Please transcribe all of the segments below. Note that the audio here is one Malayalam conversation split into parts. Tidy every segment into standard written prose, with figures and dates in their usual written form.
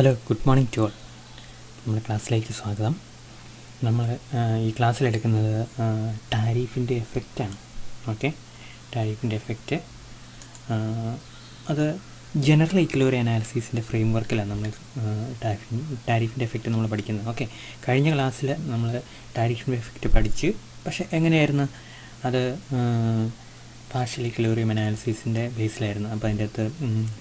Hello, good morning to all. നമ്മുടെ ക്ലാസ്സിലേക്ക് സ്വാഗതം. നമ്മൾ ഈ ക്ലാസ്സിലെടുക്കുന്നത് ടാരിഫിൻ്റെ എഫക്റ്റാണ്. ഓക്കെ, ടാരിഫിൻ്റെ എഫക്റ്റ് അത് ജനറൽ ഇക്വിലിബ്രിയം അനാലിസിസിൻ്റെ ഫ്രെയിം വർക്കിലാണ് നമ്മൾ ടാരിഫിൻ്റെ എഫക്റ്റ് നമ്മൾ പഠിക്കുന്നത്. ഓക്കെ, കഴിഞ്ഞ ക്ലാസ്സിൽ നമ്മൾ ടാരിഫിൻ്റെ എഫക്റ്റ് പഠിച്ച്, പക്ഷേ എങ്ങനെയായിരുന്നു അത് പാർഷ്യൽ ഇക്വിലിബ്രിയം അനാലിസിസിൻ്റെ ബേസിലായിരുന്നു. അപ്പോൾ അതിൻ്റെ അകത്ത്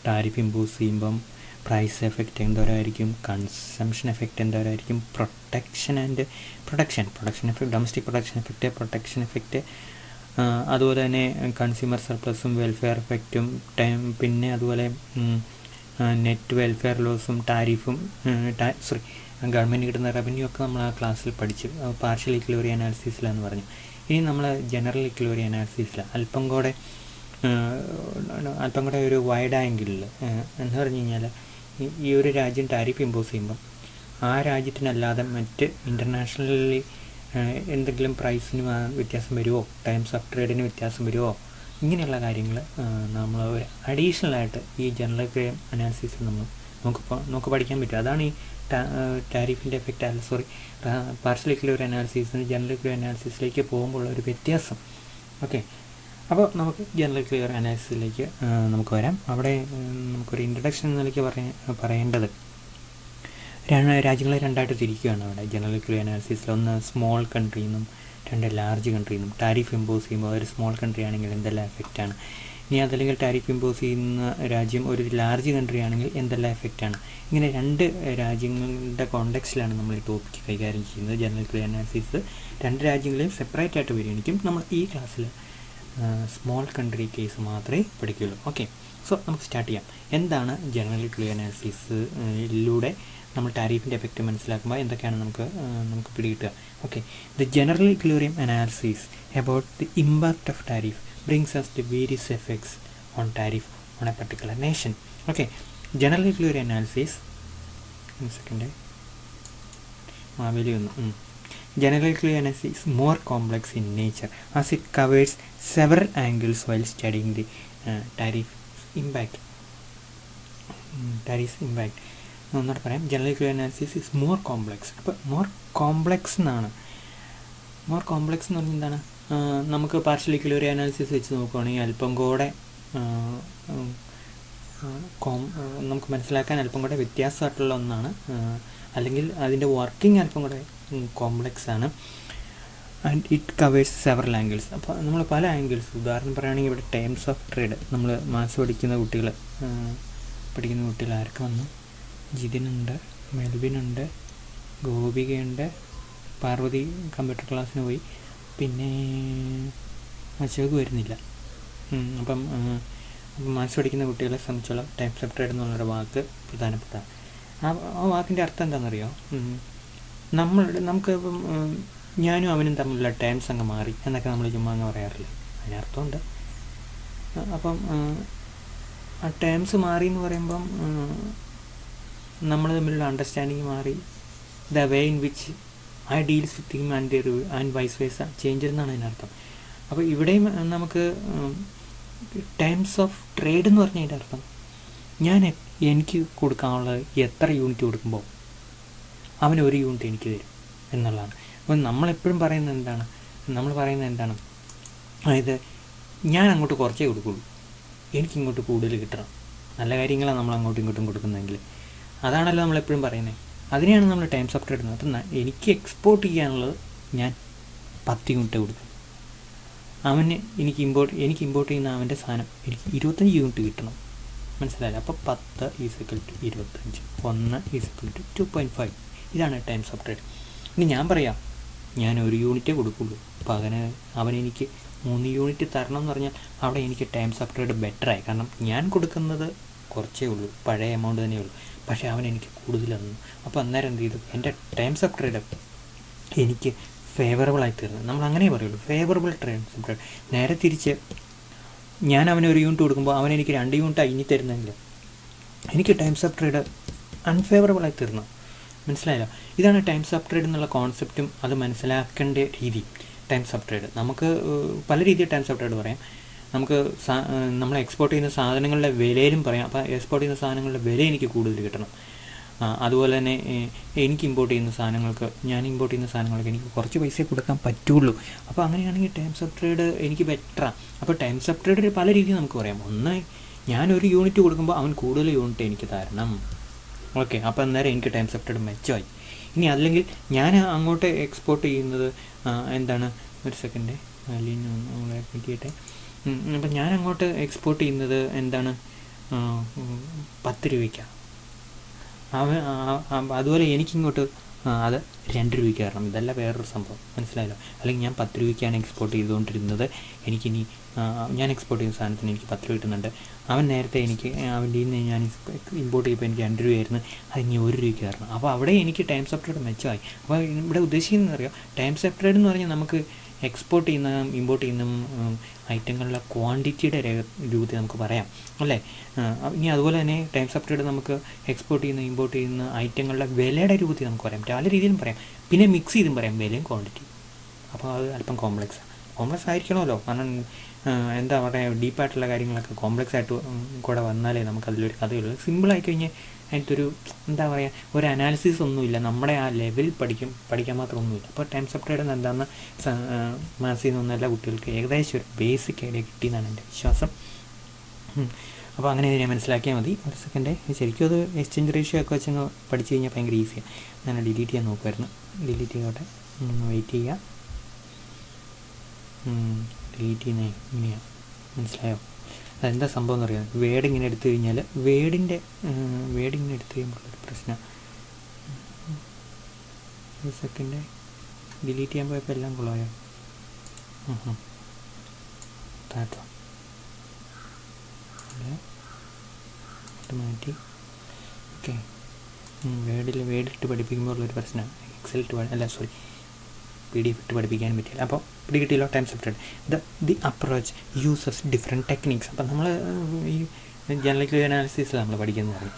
ടാരിഫ് ഇമ്പോസ് ചെയ്യുമ്പം പ്രൈസ് എഫക്റ്റ് എന്തോരായിരിക്കും, കൺസംഷൻ എഫക്റ്റ് എന്തോരായിരിക്കും, protection effect, domestic protection effect, അതുപോലെ തന്നെ കൺസ്യൂമർ സർപ്ലസും വെൽഫെയർ എഫക്റ്റും, പിന്നെ അതുപോലെ നെറ്റ് വെൽഫെയർ ലോസും ടാരിഫും ഗവൺമെൻറ് കിട്ടുന്ന റവന്യൂ ഒക്കെ നമ്മൾ ആ ക്ലാസ്സിൽ പഠിച്ചു. പാർഷ്യൽ ഇക്വിലിബ്രിയം അനാലിസിസിലാന്ന് പറഞ്ഞു. ഇനി നമ്മൾ ജനറൽ ഇക്വിലിബ്രിയം അനാലിസിസിലാണ് അല്പം കൂടെ ഒരു വൈഡ് ആംഗിളിൽ എന്ന് പറഞ്ഞു കഴിഞ്ഞാൽ ഈ ഒരു രാജ്യം ടാരിഫ് ഇമ്പോസ് ചെയ്യുമ്പം ആ രാജ്യത്തിനല്ലാതെ മറ്റ് ഇൻ്റർനാഷണലി എന്തെങ്കിലും പ്രൈസിന് വ്യത്യാസം വരുമോ, ടൈംസ് ഓഫ് ട്രേഡിന് വ്യത്യാസം വരുമോ, ഇങ്ങനെയുള്ള കാര്യങ്ങൾ നമ്മൾ ഒരു അഡീഷണലായിട്ട് ഈ ജനറൽ ഇക്വിലിബ്രിയം അനാലിസിസിൽ നമുക്ക് പഠിക്കാൻ പറ്റും. അതാണ് ഈ ടാരിഫിൻ്റെ എഫക്റ്റ് പാർഷ്യൽ ഇക്വിലിബ്രിയം അനാലിസിസിന് ജനറൽ ഇക്വിലിബ്രിയം അനാലിസിസിലേക്ക് പോകുമ്പോൾ ഒരു വ്യത്യാസം. ഓക്കെ, അപ്പോൾ നമുക്ക് ജനറൽ ഇക്വിലിബ്രിയം അനാലിസിസിലേക്ക് നമുക്ക് വരാം. അവിടെ നമുക്കൊരു ഇൻട്രഡക്ഷൻ എന്ന നിലയ്ക്ക് പറയേണ്ടത് രാജ്യങ്ങളെ രണ്ടായിട്ട് തിരിക്കുകയാണ്. അവിടെ ജനറൽ ഇക്വിലിബ്രിയം അനാലിസിസിൽ ഒന്ന് സ്മോൾ കൺട്രി എന്നും രണ്ട് ലാർജ് കൺട്രി എന്നും. ടാരിഫ് ഇമ്പോസ് ചെയ്യുമ്പോൾ ഒരു സ്മോൾ കൺട്രി ആണെങ്കിൽ എന്തെല്ലാം എഫക്റ്റാണ്, ഇനി അതല്ലെങ്കിൽ ടാരിഫ് ഇമ്പോസ് ചെയ്യുന്ന രാജ്യം ഒരു ലാർജ് കൺട്രി ആണെങ്കിൽ എന്തെല്ലാം എഫക്റ്റാണ്. ഇങ്ങനെ രണ്ട് രാജ്യങ്ങളുടെ കോണ്ടെക്സ്റ്റിലാണ് നമ്മൾ ഈ ടോപ്പിക്ക് കൈകാര്യം ചെയ്യുന്നത്. ജനറൽ ഇക്വിലിബ്രിയം അനാലിസിസ് രണ്ട് രാജ്യങ്ങളെയും സെപ്പറേറ്റ് ആയിട്ട് പരിഗണിക്കും. നമ്മൾ ഈ ക്ലാസ്സിൽ സ്മോൾ കൺട്രി കേസ് മാത്രമേ പഠിക്കുകയുള്ളൂ. ഓക്കെ, സോ നമുക്ക് സ്റ്റാർട്ട് ചെയ്യാം. എന്താണ് ജനറൽ ഇക്വിലിബ്രിയം അനാലിസിസിലൂടെ നമ്മൾ ടാരിഫിൻ്റെ എഫക്റ്റ് മനസ്സിലാക്കുമ്പോൾ എന്തൊക്കെയാണ് നമുക്ക് പിടികിട്ടുക. Okay, the general equilibrium analysis about the impact of tariff brings us the various effects on tariff on a particular nation. Okay, general equilibrium analysis general equilibrium analysis is more complex in nature as it covers several angles while studying the tariff impact. ഒന്നുകൂടെ പറയാം, general equilibrium analysis is more complex. അപ്പോൾ മോർ കോംപ്ലക്സ് എന്ന് പറഞ്ഞാൽ എന്താണ്? നമുക്ക് പാർഷ്യൽ ഇക്വിലിബ്രിയം അനാലിസിസ് വെച്ച് നോക്കുകയാണെങ്കിൽ അല്പം കൂടെ നമുക്ക് മനസ്സിലാക്കാൻ അല്പം കൂടെ വ്യത്യാസമായിട്ടുള്ള ഒന്നാണ്, അല്ലെങ്കിൽ അതിൻ്റെ വർക്കിംഗ് അല്പം കൂടെ കോംപ്ലക്സ് ആണ്. And it covers several angles. അപ്പോൾ നമ്മൾ പല ആംഗിൾസ്, ഉദാഹരണം പറയുകയാണെങ്കിൽ ഇവിടെ ടേംസ് ഓഫ് ട്രേഡ് നമ്മൾ മാത്സ് പഠിക്കുന്ന കുട്ടികൾ ആരൊക്കെ വന്നു? ജിതിനുണ്ട്, മെൽവിനുണ്ട്, ഗോപികയുണ്ട്, പാർവതി കമ്പ്യൂട്ടർ ക്ലാസ്സിന് പോയി, പിന്നെ അശോക് വരുന്നില്ല. അപ്പം മാത്സ് പഠിക്കുന്ന കുട്ടികളെ സംബന്ധിച്ചുള്ള ടൈപ്സ് ഓഫ് ട്രേഡ് എന്നുള്ളൊരു വാക്ക് പ്രധാനപ്പെട്ടതാണ്. ആ വാക്കിൻ്റെ അർത്ഥം എന്താണെന്നറിയോ? നമുക്ക് ഇപ്പം ഞാനും അവനും തമ്മിലുള്ള ടേംസ് അങ്ങ് മാറി എന്നൊക്കെ നമ്മൾ ചുമ്മാ അങ്ങ് പറയാറില്ല. അതിനർത്ഥമുണ്ട്. അപ്പം ആ ടേംസ് മാറി എന്ന് പറയുമ്പം നമ്മൾ തമ്മിലുള്ള അണ്ടർസ്റ്റാൻഡിങ് മാറി. The way in which I deals with him and vice versa change എന്നാണ് അതിനർത്ഥം. അപ്പോൾ ഇവിടെയും നമുക്ക് ടൈംസ് ഓഫ് ട്രേഡ് എന്ന് പറഞ്ഞതിൻ്റെ അർത്ഥം എനിക്ക് കൊടുക്കാനുള്ളത് എത്ര യൂണിറ്റ് കൊടുക്കുമ്പോൾ അവന് ഒരു യൂണിറ്റ് എനിക്ക് തരും എന്നുള്ളതാണ്. അപ്പോൾ നമ്മളെപ്പോഴും പറയുന്നത് എന്താണ്? അതായത് ഞാൻ അങ്ങോട്ട് കുറച്ചേ കൊടുക്കുള്ളൂ, എനിക്കിങ്ങോട്ട് കൂടുതൽ കിട്ടണം. നല്ല കാര്യങ്ങളാണ് നമ്മൾ അങ്ങോട്ടും ഇങ്ങോട്ടും കൊടുക്കുന്നതെങ്കിൽ. അതാണല്ലോ നമ്മളെപ്പോഴും പറയുന്നത്. അതിനെയാണ് നമ്മൾ ടൈംസ് ഓഫ് ട്രേഡ്. അപ്പം എനിക്ക് എക്സ്പോർട്ട് ചെയ്യാനുള്ളത് ഞാൻ 10 യൂണിറ്റ് കൊടുക്കും. എനിക്ക് ഇമ്പോർട്ട് ചെയ്യുന്ന അവൻ്റെ സാധനം എനിക്ക് 25 യൂണിറ്റ് കിട്ടണം. മനസ്സിലായില്ല? അപ്പോൾ 10 = 25, 1 = 2.5. ഇതാണ് ടൈംസ് ഓഫ് ട്രേഡ്. ഇനി ഞാൻ പറയാം, ഞാൻ 1 യൂണിറ്റേ കൊടുക്കുള്ളൂ, അപ്പോൾ അവനെനിക്ക് 3 യൂണിറ്റ് തരണം എന്ന് പറഞ്ഞാൽ അവിടെ എനിക്ക് ടൈംസ് ഓഫ് ട്രേഡ് ബെറ്ററായി. കാരണം ഞാൻ കൊടുക്കുന്നത് കുറച്ചേ ഉള്ളൂ, പഴയ എമൗണ്ട് തന്നെയേ ഉള്ളൂ, പക്ഷേ അവനെനിക്ക് കൂടുതൽ തന്നു. അപ്പോൾ അന്നേരം എന്ത് ചെയ്തു? എൻ്റെ ടൈംസ് ഓഫ് ട്രേഡ് എനിക്ക് ഫേവറബിളായി തീർന്നു. നമ്മൾ അങ്ങനെ പറയുള്ളൂ, ഫേവറബിൾ ടൈംസ് ഓഫ് ട്രേഡ്. നേരെ തിരിച്ച് ഞാൻ അവന് 1 യൂണിറ്റ് കൊടുക്കുമ്പോൾ അവനെനിക്ക് 2 യൂണിറ്റ് ഇനി തരുന്നെങ്കിൽ എനിക്ക് ടൈംസ് ഓഫ് ട്രേഡ് അൺഫേവറബിളായി തീർന്നു. മനസ്സിലായല്ലോ? ഇതാണ് ടൈംസ് ഓഫ് ട്രേഡ് എന്നുള്ള കോൺസെപ്റ്റും അത് മനസ്സിലാക്കേണ്ട രീതി. ടൈംസ് ഓഫ് ട്രേഡ് നമുക്ക് പല രീതിയിൽ ടൈംസ് ഓഫ് ട്രേഡ് പറയാം. നമുക്ക് നമ്മൾ എക്സ്പോർട്ട് ചെയ്യുന്ന സാധനങ്ങളുടെ വിലയിലും പറയാം. അപ്പോൾ എക്സ്പോർട്ട് ചെയ്യുന്ന സാധനങ്ങളുടെ വില എനിക്ക് കൂടുതൽ കിട്ടണം, അതുപോലെ തന്നെ എനിക്ക് ഇമ്പോർട്ട് ചെയ്യുന്ന സാധനങ്ങൾക്ക് എനിക്ക് കുറച്ച് പൈസ കൊടുക്കാൻ പറ്റുള്ളൂ. അപ്പോൾ അങ്ങനെയാണെങ്കിൽ ടേംസ് ഓഫ് ട്രേഡ് എനിക്ക് ബെറ്ററാണ്. അപ്പോൾ ടേംസ് ഓഫ് ട്രേഡ് പല രീതിയിൽ നമുക്ക് പറയാം. ഒന്ന്, ഞാനൊരു യൂണിറ്റ് കൊടുക്കുമ്പോൾ അവൻ കൂടുതൽ യൂണിറ്റ് എനിക്ക് തരണം. ഓക്കെ, അപ്പോൾ അന്നേരം എനിക്ക് ടേംസ് ഓഫ് ട്രേഡ് മെച്ചമായി. ഇനി അല്ലെങ്കിൽ ഞാൻ അങ്ങോട്ട് എക്സ്പോർട്ട് ചെയ്യുന്നത് എന്താണ്, ഒരു സെക്കൻഡ് നമ്മളെ പറ്റിയിട്ട്, അപ്പം ഞാൻ അങ്ങോട്ട് എക്സ്പോർട്ട് ചെയ്യുന്നത് എന്താണ്, 10 രൂപയ്ക്കാണ്. അതുപോലെ എനിക്കിങ്ങോട്ട് അത് 2 രൂപയ്ക്ക് തരണം. ഇതല്ല വേറൊരു സംഭവം, മനസ്സിലായല്ലോ. അല്ലെങ്കിൽ ഞാൻ 10 രൂപയ്ക്കാണ് എക്സ്പോർട്ട് ചെയ്തുകൊണ്ടിരുന്നത്, എനിക്കിനി ഞാൻ എക്സ്പോർട്ട് ചെയ്യുന്ന സാധനത്തിന് എനിക്ക് 10 രൂപ കിട്ടുന്നുണ്ട്. അവൻ നേരത്തെ അവൻ്റെ നിന്ന് ഞാൻ ഇമ്പോർട്ട് ചെയ്യുമ്പോൾ എനിക്ക് 2 രൂപയായിരുന്നു, അത് ഇനി 1 രൂപയ്ക്ക് തരണം. അപ്പോൾ അവിടെ എനിക്ക് ടേംസ് ഓഫ് ട്രേഡ് മെച്ചമായി. അപ്പോൾ ഇവിടെ ഉദ്ദേശിക്കുന്നത് അറിയാം, ടേംസ് ഓഫ് ട്രേഡ് എന്ന് പറഞ്ഞാൽ നമുക്ക് എക്സ്പോർട്ട് ചെയ്യുന്ന ഇമ്പോർട്ട് ചെയ്യുന്ന ഐറ്റങ്ങളുടെ ക്വാണ്ടിറ്റിയുടെ രൂപത്തിൽ നമുക്ക് പറയാം, അല്ലേ. ഇനി അതുപോലെ തന്നെ ടേംസ് ഓഫ് ട്രേഡ് നമുക്ക് എക്സ്പോർട്ട് ചെയ്യുന്ന ഇമ്പോർട്ട് ചെയ്യുന്ന ഐറ്റങ്ങളുടെ വിലയുടെ രൂപത്തിൽ നമുക്ക് പറയാം, പല രീതിയിലും പറയാം. പിന്നെ മിക്സ് ചെയ്തും പറയാം, വിലയും ക്വാണ്ടിറ്റി. അപ്പോൾ അത് അല്പം കോംപ്ലക്സ് ആയിരിക്കണമല്ലോ. കാരണം എന്താ പറയുക, ഡീപ്പായിട്ടുള്ള കാര്യങ്ങളൊക്കെ കോംപ്ലക്സ് ആയിട്ട് കൂടെ വന്നാലേ നമുക്കതിലൊരു കഥയുള്ളൂ. സിമ്പിളായി കഴിഞ്ഞാൽ അതിനകത്തൊരു എന്താ പറയുക, ഒരു അനാലിസിസ് ഒന്നുമില്ല, നമ്മുടെ ആ ലെവലിൽ പഠിക്കാൻ മാത്രം ഒന്നുമില്ല. അപ്പോൾ ടേംസ് ഓഫ് ട്രേഡ് എന്താണെന്ന് മാസിൽ നിന്നൊന്നും എല്ലാ കുട്ടികൾക്ക് ഏകദേശം ഒരു ബേസിക് ഐഡിയ കിട്ടിയെന്നാണ് എൻ്റെ വിശ്വാസം. അപ്പോൾ അങ്ങനെ ഇതിനെ മനസ്സിലാക്കിയാൽ മതി. ഒരു സെക്കൻഡ്, ശരിക്കും അത് എക്സ്ചേഞ്ച് റേഷ്യോ ഒക്കെ വെച്ച് പഠിച്ചു കഴിഞ്ഞാൽ ഭയങ്കര ഈസിയാണ്. ഞാൻ ഡിലീറ്റ് ചെയ്യാൻ നോക്കുമായിരുന്നു. ഡിലീറ്റ് ചെയ്തോട്ടെ, വെയിറ്റ് ചെയ്യുക. ഡിലീറ്റ് ചെയ്യുന്നത് ഇങ്ങനെയാണ്, മനസ്സിലായോ? അതെന്താ സംഭവം എന്ന് അറിയാം. വേഡ് ഇങ്ങനെ എടുത്തു കഴിഞ്ഞാൽ വേഡിങ്ങനെ എടുത്തു കഴിയുമ്പോഴൊരു പ്രശ്നം. ഒരു സെക്കൻഡ്, ഡിലീറ്റ് ചെയ്യാൻ പോയപ്പോൾ എല്ലാം കൊള്ളായോ? താട്ടോ മാറ്റി. ഓക്കെ, വേഡിട്ട് പഠിപ്പിക്കുമ്പോൾ ഉള്ളൊരു പ്രശ്നമാണ്. PDF ഇട്ട് പഠിപ്പിക്കാൻ പറ്റില്ല. അപ്പോൾ പിടികിട്ടിയല്ലോ times of trade. The approach uses different techniques. അപ്പം നമ്മൾ ഈ ജനറൽ അനാലിസിസിൽ നമ്മൾ പഠിക്കുന്നത് പറയും.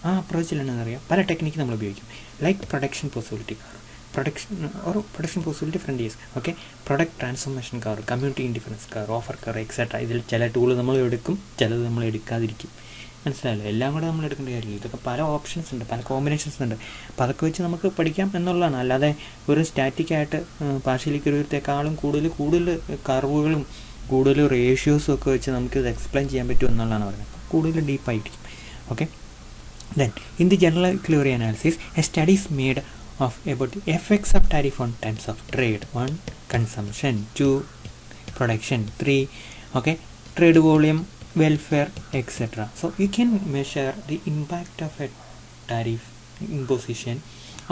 ആ അപ്രോച്ചിൽ എന്താണെന്നറിയാം, പല ടെക്നിക്ക് നമ്മൾ ഉപയോഗിക്കും. Like production possibility frontiers, okay, product transformation curve, community indifference curve, offer curve, etcetera. ഇതിൽ ചില ടൂൾ നമ്മൾ എടുക്കും, ചിലത് നമ്മൾ എടുക്കാതിരിക്കും, മനസ്സിലായല്ലോ. എല്ലാം കൂടെ നമ്മൾ എടുക്കേണ്ട കാര്യമില്ല. ഇതൊക്കെ പല ഓപ്ഷൻസ് ഉണ്ട്, പല കോമ്പിനേഷൻസ് ഉണ്ട്. അപ്പോൾ അതൊക്കെ വെച്ച് നമുക്ക് പഠിക്കാം എന്നുള്ളതാണ്. അല്ലാതെ ഒരു സ്റ്റാറ്റിക്കായിട്ട് പാർഷ്യലിക്കൂടെത്തേക്കാളും കൂടുതൽ കർവുകളും കൂടുതൽ റേഷ്യോസും ഒക്കെ വെച്ച് നമുക്കിത് എക്സ്പ്ലെയിൻ ചെയ്യാൻ പറ്റും എന്നുള്ളതാണ് പറയുന്നത്. അപ്പോൾ കൂടുതൽ ഡീപ്പായിരിക്കും. Okay, then in the general equilibrium analysis a studies made of about the effects of tariff on terms of trade, 1 consumption, 2 production, 3 okay trade volume, welfare, etc. So you can measure the impact of a tariff imposition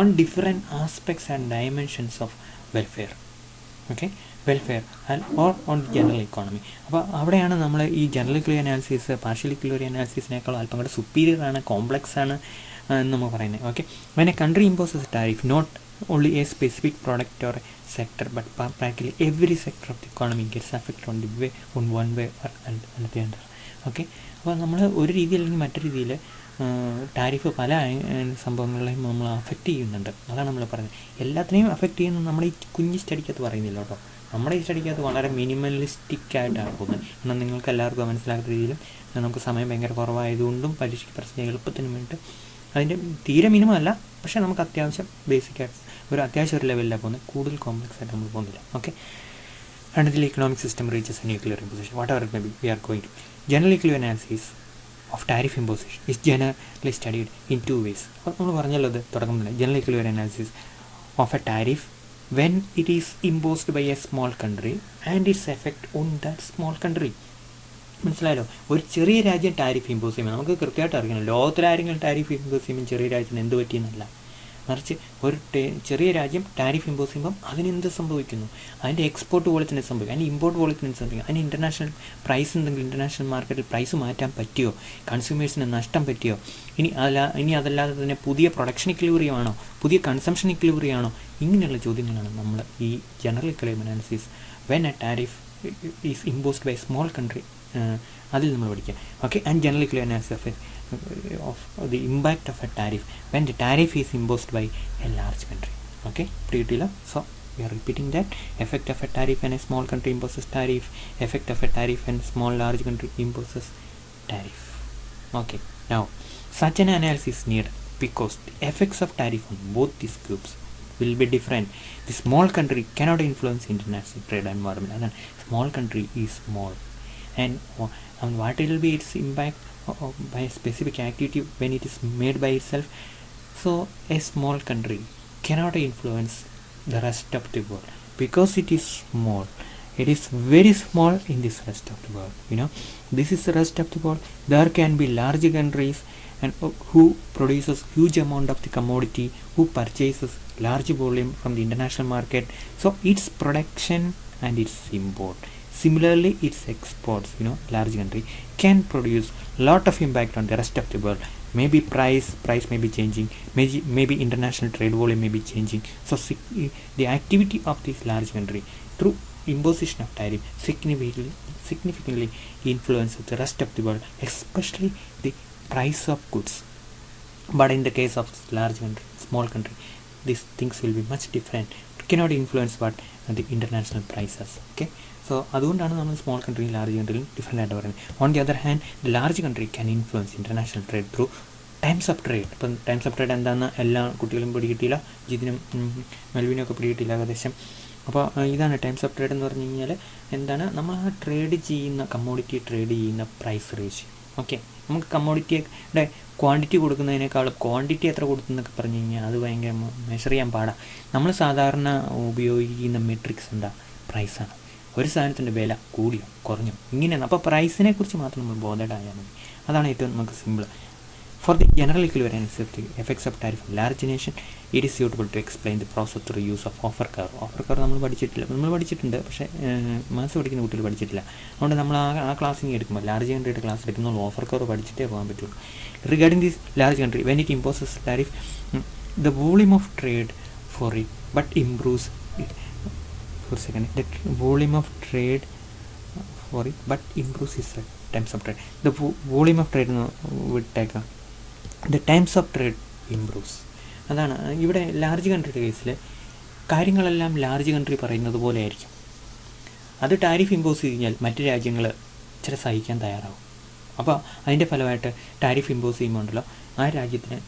on different aspects and dimensions of welfare, or on the general economy. അപ്പോൾ അവിടെയാണ് നമ്മൾ ഈ general equilibrium analysis partial equilibrium അനാലിസിസിനേക്കാളും അല്പം കൂടെ സുപ്പീരിയർ ആണ്, കോംപ്ലക്സ് ആണ് എന്ന് നമ്മൾ പറയുന്നത്. Okay, when a country imposes a tariff not only a specific product or a sector but practically every sector of the economy gets affected on one way or another. Okay, അപ്പോൾ നമ്മൾ ഒരു രീതി അല്ലെങ്കിൽ മറ്റു രീതിയിൽ ടാരിഫ് പല സംഭവങ്ങളെയും നമ്മൾ അഫക്റ്റ് ചെയ്യുന്നുണ്ട്. അതാണ് നമ്മൾ പറയുന്നത്. എല്ലാത്തിനെയും അഫക്റ്റ് ചെയ്യുന്നത് നമ്മൾ ഈ കുഞ്ഞ് സ്റ്റഡിക്കകത്ത് പറയുന്നില്ല കേട്ടോ. നമ്മുടെ ഈ സ്റ്റഡിക്കകത്ത് വളരെ മിനിമലിസ്റ്റിക് ആയിട്ടാണ് പോകുന്നത്. കാരണം നിങ്ങൾക്ക് എല്ലാവർക്കും മനസ്സിലാക്കുന്ന രീതിയിലും നമുക്ക് സമയം ഭയങ്കര കുറവായതുകൊണ്ടും പരീക്ഷയ്ക്ക് പ്രശ്നം എളുപ്പത്തിന് വേണ്ടിയിട്ട് അതിൻ്റെ തീരെ മിനിമം അല്ല, പക്ഷേ നമുക്ക് അത്യാവശ്യം ബേസിക്കായിട്ട് അത്യാവശ്യം ഒരു ലെവലിലാണ് പോകുന്നത്. കൂടുതൽ കോംപ്ലക്സ് ആയിട്ട് നമ്മൾ പോകുന്നില്ല. Okay, until the economic system reaches a nuclear imposition, whatever it may be, we are going to. General equilibrium analysis of tariff imposition is generally studied in 2 ways. അപ്പോൾ നമ്മൾ പറഞ്ഞല്ലോ അത് തുടങ്ങുന്നില്ല. General equilibrium analysis of a tariff when it is imposed by a small country and its effect on that small country. മനസ്സിലായല്ലോ. ഒരു ചെറിയ രാജ്യം ടാരിഫ് ഇമ്പോസ് ചെയ്യുമ്പോൾ നമുക്ക് കൃത്യമായിട്ട് അറിയണം. ലോകത്തിലെ ആരെങ്കിലും ടാരിഫ് ഇമ്പോസ് ചെയ്യുമ്പോൾ ചെറിയ രാജ്യത്തിന് എന്ത് പറ്റിയെന്നല്ല, മറിച്ച് ഒരു ചെറിയ രാജ്യം ടാരിഫ് ഇമ്പോസ് ചെയ്യുമ്പം അതിനെന്ത് സംഭവിക്കുന്നു, അതിൻ്റെ എക്സ്പോർട്ട് വോളിയത്തിന് സംഭവിക്കും, അതിൻ്റെ ഇമ്പോർട്ട് വോളിയത്തിന് സംഭവിക്കും, അതിന് ഇൻ്റർനാഷണൽ പ്രൈസ് ഉണ്ടെങ്കിൽ ഇൻ്റർനാഷണൽ മാർക്കറ്റിൽ പ്രൈസ് മാറ്റാൻ പറ്റിയോ, കൺസ്യൂമേഴ്സിന് നഷ്ടം പറ്റിയോ, ഇനി അതല്ലാതെ തന്നെ പുതിയ പ്രൊഡക്ഷൻ ഇക്വിലിബ്രിയം ആണോ, പുതിയ കൺസംഷൻ ഇക്വിലിബ്രിയം ആണോ, ഇങ്ങനെയുള്ള ചോദ്യങ്ങളാണ് നമ്മൾ ഈ general equilibrium analysis when a tariff is imposed by small country അതിൽ നമ്മൾ പഠിക്കുക. Okay, and general equilibrium analysis of the impact of a tariff when the tariff is imposed by a large country. Okay, pretty low. So we are repeating that effect of a tariff when a small country imposes tariff, effect of a tariff when small large country imposes tariff. Okay, now such an analysis is needed because the effects of tariff on both these groups will be different. The small country cannot influence international trade environment. And small country is small, and what will be its impact by a specific activity when it is made by itself. So a small country cannot influence the rest of the world because it is small. It is very small in this rest of the world. This is the rest of the world. There can be large countries and who produces huge amount of the commodity, who purchases large volume from the international market. So its production and its import, similarly its exports, large country can produce lot of impact on the rest of the world. Maybe price may be changing, maybe international trade volume may be changing. So the activity of this large country through imposition of tariff significantly influences the rest of the world, especially the price of goods. But in the case of large country, small country, these things will be much different. It cannot influence what the international prices. Okay, so അതുകൊണ്ടാണ് നമ്മൾ സ്മോൾ കൺട്രിയും ലാർജ് കൺട്രിയും ഡിഫറെൻ്റ് ആയിട്ട് പറയുന്നത്. On the other hand large country can influence international trade through times of trade. ഇപ്പം ടൈംസ് ഓഫ് ട്രേഡ് എന്താണെന്ന് എല്ലാ കുട്ടികളും പിടികിട്ടിയില്ല, ജിതിനും മെൽവിനും ഒക്കെ പിടികിട്ടില്ല ഏകദേശം. അപ്പോൾ ഇതാണ് ടൈംസ് ഓഫ് ട്രേഡ് എന്ന് പറഞ്ഞു കഴിഞ്ഞാൽ എന്താണ്, നമ്മൾ ആ ട്രേഡ് ചെയ്യുന്ന കമ്മോഡിറ്റി ട്രേഡ് ചെയ്യുന്ന പ്രൈസ് റേഷ്യോ. ഓക്കെ, നമുക്ക് കമ്മോഡിറ്റിയുടെ ക്വാണ്ടിറ്റി കൊടുക്കുന്നതിനേക്കാളും ക്വാണ്ടിറ്റി എത്ര കൊടുക്കുന്നതൊക്കെ പറഞ്ഞു കഴിഞ്ഞാൽ അത് ഭയങ്കര മെഷർ ചെയ്യാൻ പാടാണ്. നമ്മൾ സാധാരണ ഉപയോഗിക്കുന്ന മെട്രിക്സ് എന്താ, പ്രൈസാണ്. ഒരു സാധനത്തിൻ്റെ വില കൂടിയോ കുറഞ്ഞോ ഇങ്ങനെയാണ്. അപ്പോൾ പ്രൈസിനെ കുറിച്ച് മാത്രം നമ്മൾ ബോധേഡായാൽ മതി. അതാണ് ഏറ്റവും നമുക്ക് simple. For the general equivalence of the effects of tariff on large nation, it is suitable to explain the process through use of offer curve. Offer curve നമ്മൾ പഠിച്ചിട്ടുണ്ട്, പക്ഷേ മാത്സ് പഠിക്കുന്ന കുട്ടികൾ പഠിച്ചിട്ടില്ല. അതുകൊണ്ട് നമ്മൾ ആ ക്ലാസ്സിന് എടുക്കുമ്പോൾ ലാർജ് കൺട്രിയുടെ ക്ലാസ് എടുക്കുമ്പോൾ ഓഫർ കർവ് പഠിച്ചിട്ടേ പോകാൻ പറ്റുള്ളൂ. Regarding this large country, when it imposes tariff, the volume of trade for it but improves it. For a second, the volume of trade for it but improves its terms of trade. The volume of trade would take the times of trade improves. അതാണ് ഇവിടെ ലാർജ് കൺട്രിയുടെ കേസിൽ കാര്യങ്ങളെല്ലാം ലാർജ് കൺട്രി പറയുന്നത് പോലെ ആയിരിക്കും. അത് ടാരിഫ് ഇമ്പോസ് ചെയ്ത് കഴിഞ്ഞാൽ മറ്റ് രാജ്യങ്ങൾ ഇച്ചിരി സഹിക്കാൻ തയ്യാറാവും. അപ്പോൾ അതിൻ്റെ ഫലമായിട്ട് ടാരിഫ് ഇമ്പോസ് ചെയ്യുമ്പോൾ ഉണ്ടല്ലോ ആ രാജ്യത്തിന്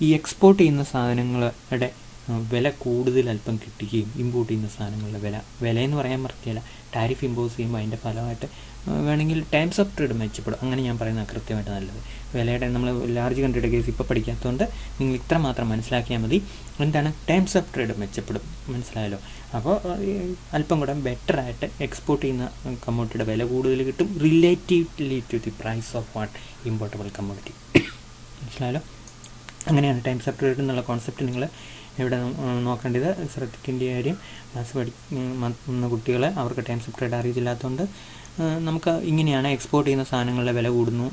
ഈ എക്സ്പോർട്ട് ചെയ്യുന്ന സാധനങ്ങളുടെ വില കൂടുതൽ അല്പം കിട്ടുകയും ഇമ്പോർട്ട് ചെയ്യുന്ന സാധനങ്ങളുടെ വിലയെന്ന് പറയാൻ പറ്റില്ല, ടാരിഫ് ഇമ്പോസ് ചെയ്യുമ്പോൾ അതിൻ്റെ ഫലമായിട്ട് വേണമെങ്കിൽ ടൈംസ് ഓഫ് ട്രേഡ് മെച്ചപ്പെടും. അങ്ങനെ ഞാൻ പറയുന്നത് കൃത്യമായിട്ട് നല്ലത്. വിലയുടെ നമ്മൾ ലാർജ് കൺട്രിയുടെ കേസ് ഇപ്പോൾ പഠിക്കാത്തതുകൊണ്ട് നിങ്ങൾ ഇത്ര മാത്രം മനസ്സിലാക്കിയാൽ മതി. എന്താണ് ടൈംസ് ഓഫ് ട്രേഡ് മെച്ചപ്പെടും, മനസ്സിലായല്ലോ. അപ്പോൾ അല്പം കൂടെ ബെറ്ററായിട്ട് എക്സ്പോർട്ട് ചെയ്യുന്ന കമ്മോഡിറ്റിയുടെ വില കൂടുതൽ കിട്ടും relatively to the price of what importable commodity. മനസ്സിലായല്ലോ. അങ്ങനെയാണ് ടൈംസ് ഓഫ് ട്രേഡ് എന്നുള്ള കോൺസെപ്റ്റ് നിങ്ങൾ ഇവിടെ നോക്കേണ്ടത്. ശ്രദ്ധിക്കേണ്ട കാര്യം, മാത്സ് പഠിക്കുന്ന കുട്ടികൾ അവർക്ക് ടൈംസ് ഓഫ് ട്രേഡ് അറിയില്ലാത്തതുകൊണ്ട് നമുക്ക് ഇങ്ങനെയാണ് എക്സ്പോർട്ട് ചെയ്യുന്ന സാധനങ്ങളുടെ വില കൂടുന്നു,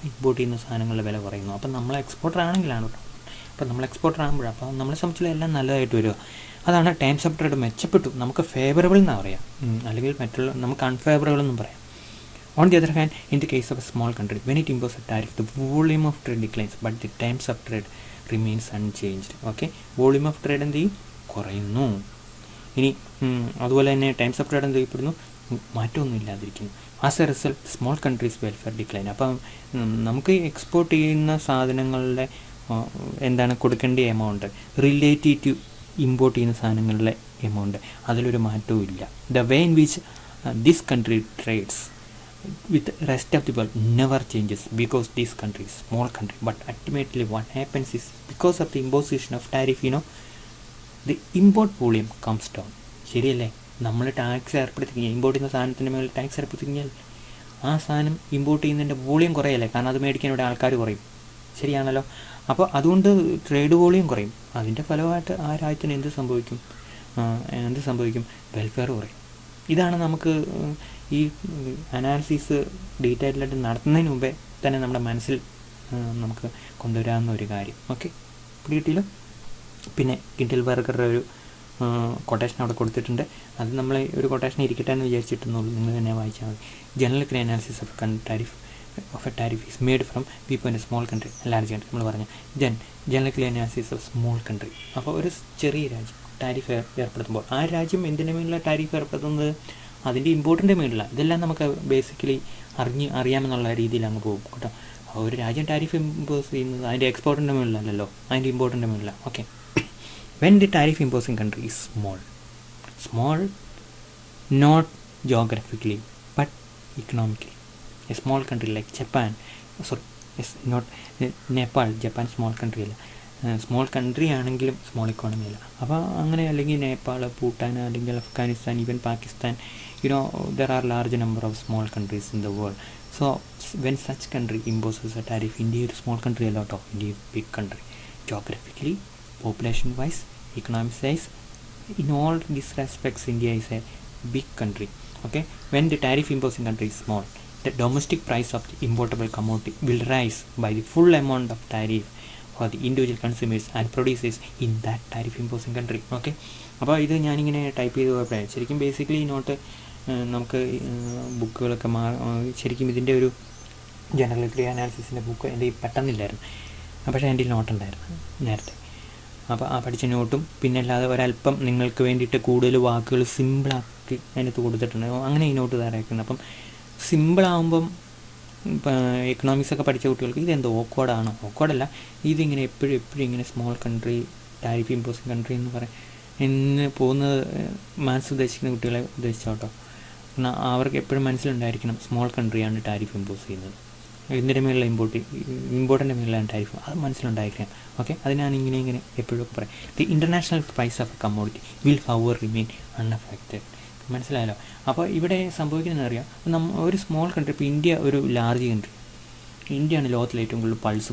ഇമ്പോർട്ട് ചെയ്യുന്ന സാധനങ്ങളുടെ വില കുറയുന്നു. അപ്പം നമ്മൾ എക്സ്പോർട്ടർ ആണെങ്കിലാണ് കേട്ടോ. അപ്പം നമ്മൾ എക്സ്പോർട്ടർ ആകുമ്പോഴാണ് അപ്പോൾ നമ്മളെ സംബന്ധിച്ചുള്ള എല്ലാം നല്ലതായിട്ട് വരിക. അതാണ് ടൈംസ് ഓഫ് ട്രേഡ് മെച്ചപ്പെട്ടു. നമുക്ക് ഫേവറബിൾ എന്നാണ് പറയാം, അല്ലെങ്കിൽ മറ്റുള്ള നമുക്ക് അൺഫേവറബിൾ എന്നും പറയാം. On the other hand, in the case of a small country, when it imposes a tariff, the volume of trade declines, but the terms of trade remains unchanged. Okay, volume of trade എന്ത് ചെയ്യും, കുറയുന്നു. ഇനി അതുപോലെ തന്നെ ടൈംസ് ഓഫ് ട്രേഡ് എന്ത് ചെയ്യപ്പെടുന്നു, മാറ്റമൊന്നും ഇല്ലാതിരിക്കുന്നു. As a result small countries welfare decline. അപ്പം നമുക്ക് എക്സ്പോർട്ട് ചെയ്യുന്ന സാധനങ്ങളുടെ എന്താണ് കൊടുക്കേണ്ട എമൗണ്ട് റിലേറ്റീവ് ടു ഇമ്പോർട്ട് ചെയ്യുന്ന സാധനങ്ങളുടെ എമൗണ്ട് അതിലൊരു മാറ്റവും ഇല്ല. The way in which this country trades with rest of the world never changes because this country is small country. But ultimately what happens is because of the imposition of tariff, the import volume comes down. ശരിയല്ലേ, നമ്മൾ ടാക്സ് ഏർപ്പെടുത്തി കഴിഞ്ഞാൽ ഇമ്പോർട്ട് ചെയ്യുന്ന സാധനത്തിൻ്റെ മേളിൽ ടാക്സ് ഏർപ്പെടുത്തി കഴിഞ്ഞാൽ ആ സാധനം ഇമ്പോർട്ട് ചെയ്യുന്നതിൻ്റെ വോളിയം കുറയല്ലേ, കാരണം അത് മേടിക്കാൻ ഇവിടെ ആൾക്കാർ കുറയും. ശരിയാണല്ലോ. അപ്പോൾ അതുകൊണ്ട് ട്രേഡ് വോളിയം കുറയും. അതിൻ്റെ ഫലമായിട്ട് ആ രാജ്യത്തിന് എന്ത് സംഭവിക്കും, വെൽഫെയർ കുറയും. ഇതാണ് നമുക്ക് ഈ അനാലിസിസ് ഡീറ്റെയിൽഡായിട്ട് നടത്തുന്നതിന് മുമ്പേ തന്നെ നമ്മുടെ മനസ്സിൽ നമുക്ക് കൊണ്ടുവരാവുന്ന ഒരു കാര്യം. ഓക്കെ, കിട്ടിയില്ലോ. പിന്നെ കിൻഡിൽ ബർഗറുടെ ഒരു കൊട്ടേഷൻ അവിടെ കൊടുത്തിട്ടുണ്ട്. അത് നമ്മൾ ഒരു കൊട്ടേഷൻ ഇരിക്കട്ടെ എന്ന് വിചാരിച്ചിട്ടുന്നുള്ളൂ, നിങ്ങൾ തന്നെ വായിച്ചാൽ മതി. General analysis of tariff of a tariff is made from view point small country large country. നമ്മൾ പറഞ്ഞ general analysis of small country. അപ്പോൾ ഒരു ചെറിയ രാജ്യം ടാരിഫ് ഏർപ്പെടുത്തുമ്പോൾ ആ രാജ്യം എന്തിനു മേലുള്ള ടാരിഫ് ഏർപ്പെടുത്തുന്നത്, അതിൻ്റെ ഇമ്പോർട്ടിൻ്റെ മേളിലാണ്. ഇതെല്ലാം നമുക്ക് ബേസിക്കലി അറിയാമെന്നുള്ള രീതിയിൽ അങ്ങ് പോകും കേട്ടോ. ഒരു രാജ്യം ടാരിഫ് ഇമ്പോസ് ചെയ്യുന്നത് അതിൻ്റെ എക്സ്പോർട്ടിൻ്റെ മുകളിലല്ലോ, അതിൻ്റെ ഇമ്പോർട്ടിൻ്റെ മുകളിലാണ്. Okay, when the tariff imposing country is small not geographically but economically. A small country like Japan, it's not Nepal, Japan small country അല്ല, സ്മോൾ കൺട്രി ആണെങ്കിലും സ്മോൾ ഇക്കോണമി അല്ല. അപ്പോൾ അങ്ങനെ അല്ലെങ്കിൽ നേപ്പാൾ, ഭൂട്ടാൻ, അല്ലെങ്കിൽ Afghanistan, even Pakistan, there are large number of small countries in the world. So when such country imposes a tariff, India is a small country, a lot of India is a big country geographically, population wise, economic size, in all these respects India is a big country. Okay, when the tariff imposing country is small, the domestic price of the importable commodity will rise by the full amount of tariff for the individual consumers and producers in that tariff imposing country. Okay, അപ്പോൾ ഇത് ഞാനിങ്ങനെ ടൈപ്പ് ചെയ്ത് പോയപ്പോഴേ ശരിക്കും ബേസിക്കലി നോട്ട് നമുക്ക് ബുക്കുകളൊക്കെ ശരിക്കും ഇതിൻ്റെ ഒരു ജനറൽ എക്കണോമിക് അനാലിസിസിൻ്റെ ബുക്ക് എൻ്റെ പെട്ടെന്നില്ലായിരുന്നു, പക്ഷേ എൻ്റെ നോട്ടുണ്ടായിരുന്നു നേരത്തെ. അപ്പോൾ ആ പഠിച്ച നോട്ടും പിന്നെ അല്ലാതെ ഒരല്പം നിങ്ങൾക്ക് വേണ്ടിയിട്ട് കൂടുതൽ വാക്കുകൾ സിമ്പിളാക്കി അതിനകത്ത് കൊടുത്തിട്ടുണ്ട്, അങ്ങനെ ഈ നോട്ട് തയ്യാറാക്കുന്നത്. അപ്പം സിമ്പിളാകുമ്പം ഇപ്പം എക്കണോമിക്സ് ഒക്കെ പഠിച്ച കുട്ടികൾക്ക് ഇതെന്തോ ഓക്വേർഡാണോ? ഓക്വേർഡല്ല, ഇതിങ്ങനെ എപ്പോഴും ഇങ്ങനെ small country, tariff imposing country എന്ന് എന്ന് പോകുന്നത് മാത്സ് ഉദ്ദേശിക്കുന്ന കുട്ടികളെ ഉദ്ദേശിച്ചോട്ടോ. കാരണം അവർക്ക് എപ്പോഴും മനസ്സിലുണ്ടായിരിക്കണം സ്മോൾ കൺട്രിയാണ് ടാരിഫ് ഇമ്പോസ് ചെയ്യുന്നത്, ഇതിൻ്റെ മേലുള്ള ഇമ്പോർട്ടൻ്റെ മേലാണ് ടാരിഫ്, അത് മനസ്സിലുണ്ടായിരിക്കണം. ഓക്കെ, അതിനാണ് ഇങ്ങനെ എപ്പോഴും പറയാം. The international price of a commodity will however remain unaffected. മനസ്സിലായല്ലോ? അപ്പോൾ ഇവിടെ സംഭവിക്കുന്നതെന്ന് അറിയാം, ഒരു സ്മോൾ കൺട്രി, ഇപ്പോൾ ഇന്ത്യ ഒരു ലാർജ് കൺട്രി, ഇന്ത്യയാണ് ലോകത്തിലെ ഏറ്റവും കൂടുതൽ പൾസ്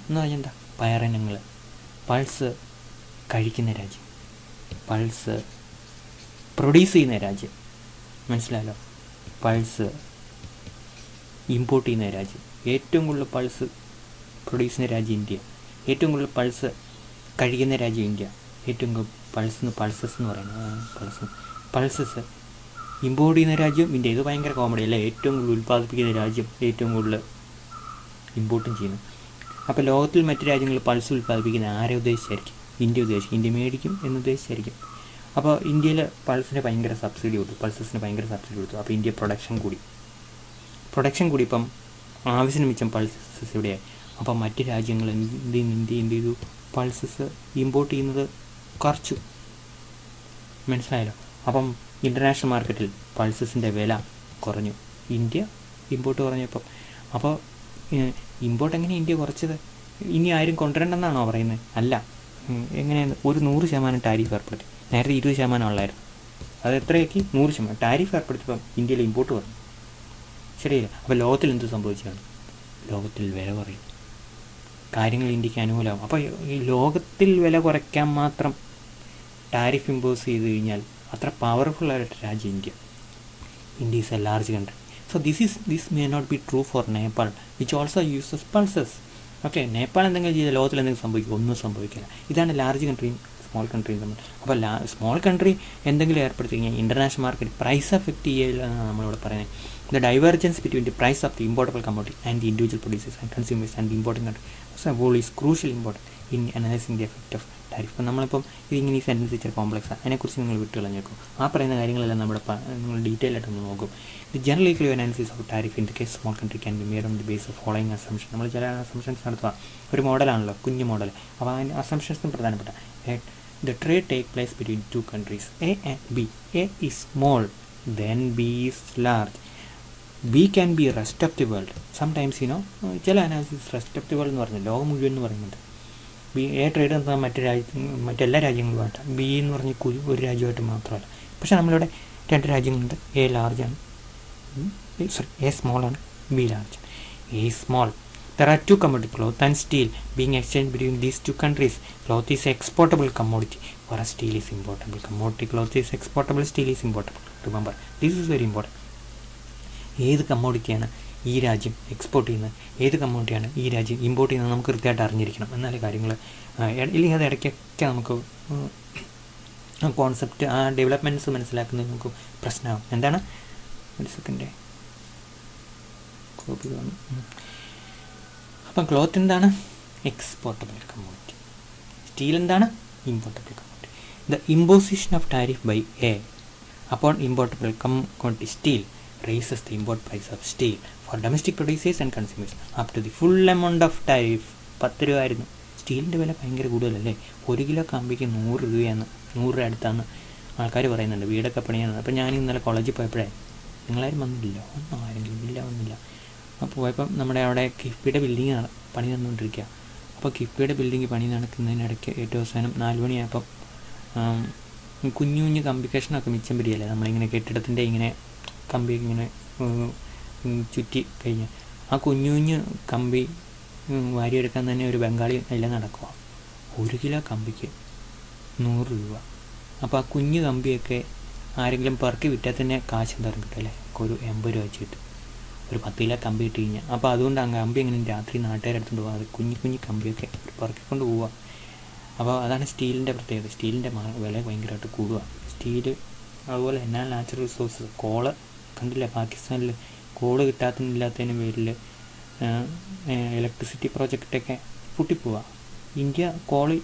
എന്ന് പറഞ്ഞാൽ എന്താ? പയറിനങ്ങൾ. പൾസ് കഴിക്കുന്ന രാജ്യം, പൾസ് പ്രൊഡ്യൂസ് ചെയ്യുന്ന രാജ്യം, മനസ്സിലായല്ലോ? പൾസ് ഇമ്പോർട്ട് ചെയ്യുന്ന രാജ്യം, ഏറ്റവും കൂടുതൽ പൾസ് പ്രൊഡ്യൂസ് ചെയ്യുന്ന രാജ്യം ഇന്ത്യ, ഏറ്റവും കൂടുതൽ പൾസ് കഴിക്കുന്ന രാജ്യം ഇന്ത്യ, ഏറ്റവും കൂടുതൽ പൾസസ് എന്ന് പറയുന്നത് പൾസസ് ഇമ്പോർട്ട് ചെയ്യുന്ന രാജ്യം ഇന്ത്യ. ഇത് ഭയങ്കര കോമഡി അല്ലേ? ഏറ്റവും കൂടുതൽ ഉൽപ്പാദിപ്പിക്കുന്ന രാജ്യം, ഏറ്റവും കൂടുതൽ ഇമ്പോർട്ടും ചെയ്യുന്നു. അപ്പോൾ ലോകത്തിൽ മറ്റു രാജ്യങ്ങൾ പൾസ് ഉൽപ്പാദിപ്പിക്കുന്ന ആരെ ഉദ്ദേശിച്ചായിരിക്കും? ഇന്ത്യ ഉദ്ദേശിക്കും, ഇന്ത്യ മേടിക്കും എന്നുദ്ദേശിച്ചായിരിക്കും. അപ്പോൾ ഇന്ത്യയിൽ പൾസിന് ഭയങ്കര സബ്സിഡി കൊടുത്തു, പൾസസിന് ഭയങ്കര സബ്സിഡി കൊടുത്തു. അപ്പോൾ ഇന്ത്യ പ്രൊഡക്ഷൻ കൂടി ഇപ്പം ആവശ്യത്തിന് മിച്ചം പൾസസ് ഇവിടെയായി. അപ്പം മറ്റ് രാജ്യങ്ങൾ ഇന്ത്യ എന്ത് ചെയ്തു? പൾസസ് ഇമ്പോർട്ട് ചെയ്യുന്നത് കുറച്ചു. മനസ്സിലായല്ലോ? അപ്പം ഇൻ്റർനാഷണൽ മാർക്കറ്റിൽ പൾസസിൻ്റെ വില കുറഞ്ഞു, ഇന്ത്യ ഇമ്പോർട്ട് കുറഞ്ഞപ്പം. അപ്പോൾ ഇമ്പോർട്ട് എങ്ങനെ ഇന്ത്യ കുറച്ചത്? ഇനി ആരും കൊണ്ടുവരണ്ടെന്നാണോ പറയുന്നത്? അല്ല, എങ്ങനെയാണ്? ഒരു 100% ടാരിഫ് ഏർപ്പെടുത്തി. നേരത്തെ 20% ഉള്ളായിരുന്നു, അത് എത്രയാക്കി? 100%. ടാരിഫ് ഏർപ്പെടുത്തിയപ്പം ഇന്ത്യയിൽ ഇമ്പോർട്ട് കുറഞ്ഞു. ശരിയല്ല? അപ്പോൾ ലോകത്തിൽ എന്ത് സംഭവിച്ചാണ്? ലോകത്തിൽ വില കുറയും, കാര്യങ്ങൾ ഇന്ത്യക്ക് അനുകൂലമാകും. അപ്പോൾ ഈ ലോകത്തിൽ വില കുറയ്ക്കാൻ മാത്രം ടാരിഫ് ഇമ്പോസ് ചെയ്ത് കഴിഞ്ഞാൽ അത്ര പവർഫുള്ളായിട്ട് രാജ്യം India is A large country. So this may not be true for Nepal, which also uses pulses. Okay, Nepal എന്തെങ്കിലും ചെയ്താൽ ലോകത്തിൽ എന്തെങ്കിലും സംഭവിക്കും? ഒന്നും സംഭവിക്കില്ല. ഇതാണ് ലാർജ് കൺട്രിയും സ്മോൾ കൺട്രിയും തമ്മിൽ. അപ്പോൾ സ്മോൾ കൺട്രി എന്തെങ്കിലും ഏർപ്പെടുത്തി കഴിഞ്ഞാൽ ഇൻ്റർനാഷണൽ മാർക്കറ്റ് പ്രൈസ് എഫക്റ്റ് ചെയ്യില്ല എന്നാണ് നമ്മളിവിടെ പറയുന്നത്. The divergence between the price of the importable commodity and the individual producers and consumers and the importing country whole is crucial important in analysing the effect of tariff. അപ്പോൾ നമ്മളിപ്പം ഇതിങ്ങനെ ഈ സെൻറ്റൻസ് ഇച്ചിരി കോംപ്ലക്സാണ്, അതിനെക്കുറിച്ച് നിങ്ങൾ വിട്ട് കളഞ്ഞേക്കും. ആ പറയുന്ന കാര്യങ്ങളെല്ലാം നമ്മുടെ നിങ്ങൾ ഡീറ്റെയിൽ ആയിട്ട് ഒന്ന് നോക്കും. The general equal analysis of tariff in the case small country can be made on the base of following assumption. നമ്മൾ ചില അസംഷൻസ് നടത്തുക, ഒരു മോഡലാണല്ലോ, കുഞ്ഞു മോഡൽ. അപ്പോൾ അതിന് അസംഷൻസും പ്രധാനപ്പെട്ട. The trade take place between two countries, A and B. A is small, then B is large. B can be rest of the world. Sometimes ചില analysis rest of the world എന്ന് പറഞ്ഞാൽ ലോകം മുഴുവൻ എന്ന് പറയുന്നുണ്ട്. എ ട്രേഡ് എന്ന് പറഞ്ഞാൽ മറ്റെല്ലാ രാജ്യങ്ങളുമായിട്ട്, ബി എന്ന് പറഞ്ഞാൽ ഒരു രാജ്യമായിട്ട് മാത്രമല്ല. പക്ഷേ നമ്മളിവിടെ 2 രാജ്യങ്ങളുണ്ട്. എ ലാർജാണ്, എ സ്മോളാണ്, B large. A small. There are 2 commodities, cloth and steel, being exchanged between these 2 countries. Cloth is exportable commodity, whereas steel is importable commodity. Cloth is exportable, steel is importable. Remember, this is very important. ഏത് കമ്മോഡിറ്റിയാണ് ഈ രാജ്യം എക്സ്പോർട്ട് ചെയ്യുന്നത്, ഏത് കമ്മോഡിറ്റിയാണ് ഈ രാജ്യം ഇമ്പോർട്ട് ചെയ്യുന്നത് നമുക്ക് കൃത്യമായിട്ട് അറിഞ്ഞിരിക്കണം. എന്നാലേ കാര്യങ്ങൾ, ഇല്ലെങ്കിൽ അത് ഇടയ്ക്കൊക്കെ നമുക്ക് കോൺസെപ്റ്റ് ആ ഡെവലപ്മെൻറ്റ്സ് മനസ്സിലാക്കുന്നത് നമുക്ക് പ്രശ്നമാകും. എന്താണ്? ഒരു സെക്കൻഡ്, കോപ്പി വന്നു. അപ്പം ക്ലോത്ത് എന്താണ്? Exportable commodity. സ്റ്റീൽ എന്താണ്? Importable commodity. The imposition of tariff by a upon importable commodity steel raises the import price of steel for domestic producers and consumers up to the full amount of tariff. 10 രൂപ ആയിരുന്നു. സ്റ്റീലിൻ്റെ വില ഭയങ്കര കൂടുതലല്ലേ. 1 കിലോ കമ്പിക്ക് 100 രൂപയാണ്, 100 രൂപ അടുത്താണ് ആൾക്കാർ പറയുന്നുണ്ട്. വീടൊക്കെ പണിയാണ്. അപ്പോൾ ഞാൻ ഇന്നലെ കോളേജിൽ പോയപ്പോഴേ, നിങ്ങളാരും വന്നില്ല, ആരെങ്കിലും ഇല്ല, വന്നില്ല. അപ്പോൾ പോയപ്പം നമ്മുടെ അവിടെ കിഫ്ബിയുടെ ബിൽഡിങ് പണി നടന്നുകൊണ്ടിരിക്കുക. അപ്പോൾ കിഫ്ബിയുടെ ബിൽഡിങ് പണി നടക്കുന്നതിനിടയ്ക്ക് ഏറ്റവും അവസാനം 4 മണിയായപ്പം കുഞ്ഞു കുഞ്ഞു കമ്പി കഷ്ണമൊക്കെ മിച്ചം വരികയല്ലേ, നമ്മളിങ്ങനെ കെട്ടിടത്തിൻ്റെ ഇങ്ങനെ കമ്പി ഇങ്ങനെ ചുറ്റി കഴിഞ്ഞ് ആ കുഞ്ഞു കുഞ്ഞ് കമ്പി വാരിയെടുക്കാൻ തന്നെ ഒരു ബംഗാളി എല്ലാം നടക്കുക. 1 കിലോ കമ്പിക്ക് 100 രൂപ. അപ്പോൾ ആ കുഞ്ഞു കമ്പിയൊക്കെ ആരെങ്കിലും പെറുക്കി വിറ്റാൽ തന്നെ കാശ് എന്തായാലും കിട്ടും അല്ലേ. ഒരു 80 രൂപ വെച്ച് കിട്ടും ഒരു 10 കിലോ കമ്പി ഇട്ട് കഴിഞ്ഞാൽ. അപ്പോൾ അതുകൊണ്ട് ആ കമ്പി എങ്ങനെ രാത്രി നാട്ടുകാരെടുത്തുകൊണ്ട് പോകാം. അത് കുഞ്ഞു കുഞ്ഞു കമ്പിയൊക്കെ പെറുക്കിക്കൊണ്ട് പോവുക. അപ്പോൾ അതാണ് സ്റ്റീലിൻ്റെ പ്രത്യേകത. സ്റ്റീലിൻ്റെ വില ഭയങ്കരമായിട്ട് കൂടുക. സ്റ്റീല് അതുപോലെ എന്നാ നാച്ചുറൽ റിസോഴ്സ്, കോള് കണ്ടില്ല പാകിസ്ഥാനിൽ കോള് കിട്ടാത്തതിന് പേരിൽ ഇലക്ട്രിസിറ്റി പ്രോജക്റ്റൊക്കെ പൊട്ടിപ്പോവുക. ഇന്ത്യ കോള്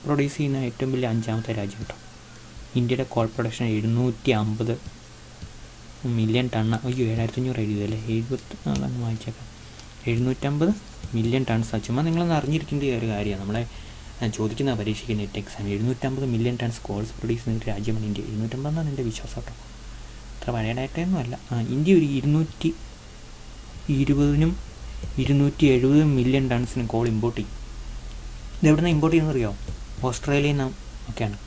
പ്രൊഡ്യൂസ് ചെയ്യുന്ന ഏറ്റവും വലിയ 5ാമത്തെ രാജ്യം കേട്ടോ. ഇന്ത്യയുടെ കോൾ പ്രൊഡക്ഷൻ 750 മില്യൺ ടണ്ണ്. അയ്യോ 7500 എഴുതിയതല്ലേ, 70 അതൊന്ന് വായിച്ചേക്കാം. 750 മില്യൺ ടൺസ്. ചുമ്മാ നിങ്ങളൊന്ന് അറിഞ്ഞിരിക്കേണ്ട ഒരു കാര്യമാണ്. നമ്മളെ ചോദിക്കുന്ന പരീക്ഷയ്ക്ക് net exam 750 million tons calls produce ചെയ്യുന്ന ഒരു രാജ്യമാണ് ഇന്ത്യ. 750 എന്നാണ് എൻ്റെ വിശ്വാസം കേട്ടോ. അത്ര പഴയ ഡാറ്റയൊന്നും അല്ല. ഇന്ത്യ ഒരു 220 270 മില്യൺ ടൺസിന് കോൾ ഇമ്പോർട്ട് ചെയ്യും. ഇതെവിടെ നിന്ന് ഇമ്പോർട്ട് ചെയ്യുന്നത് അറിയാമോ? ഓസ്ട്രേലിയയിൽ നിന്ന് ഒക്കെയാണ്.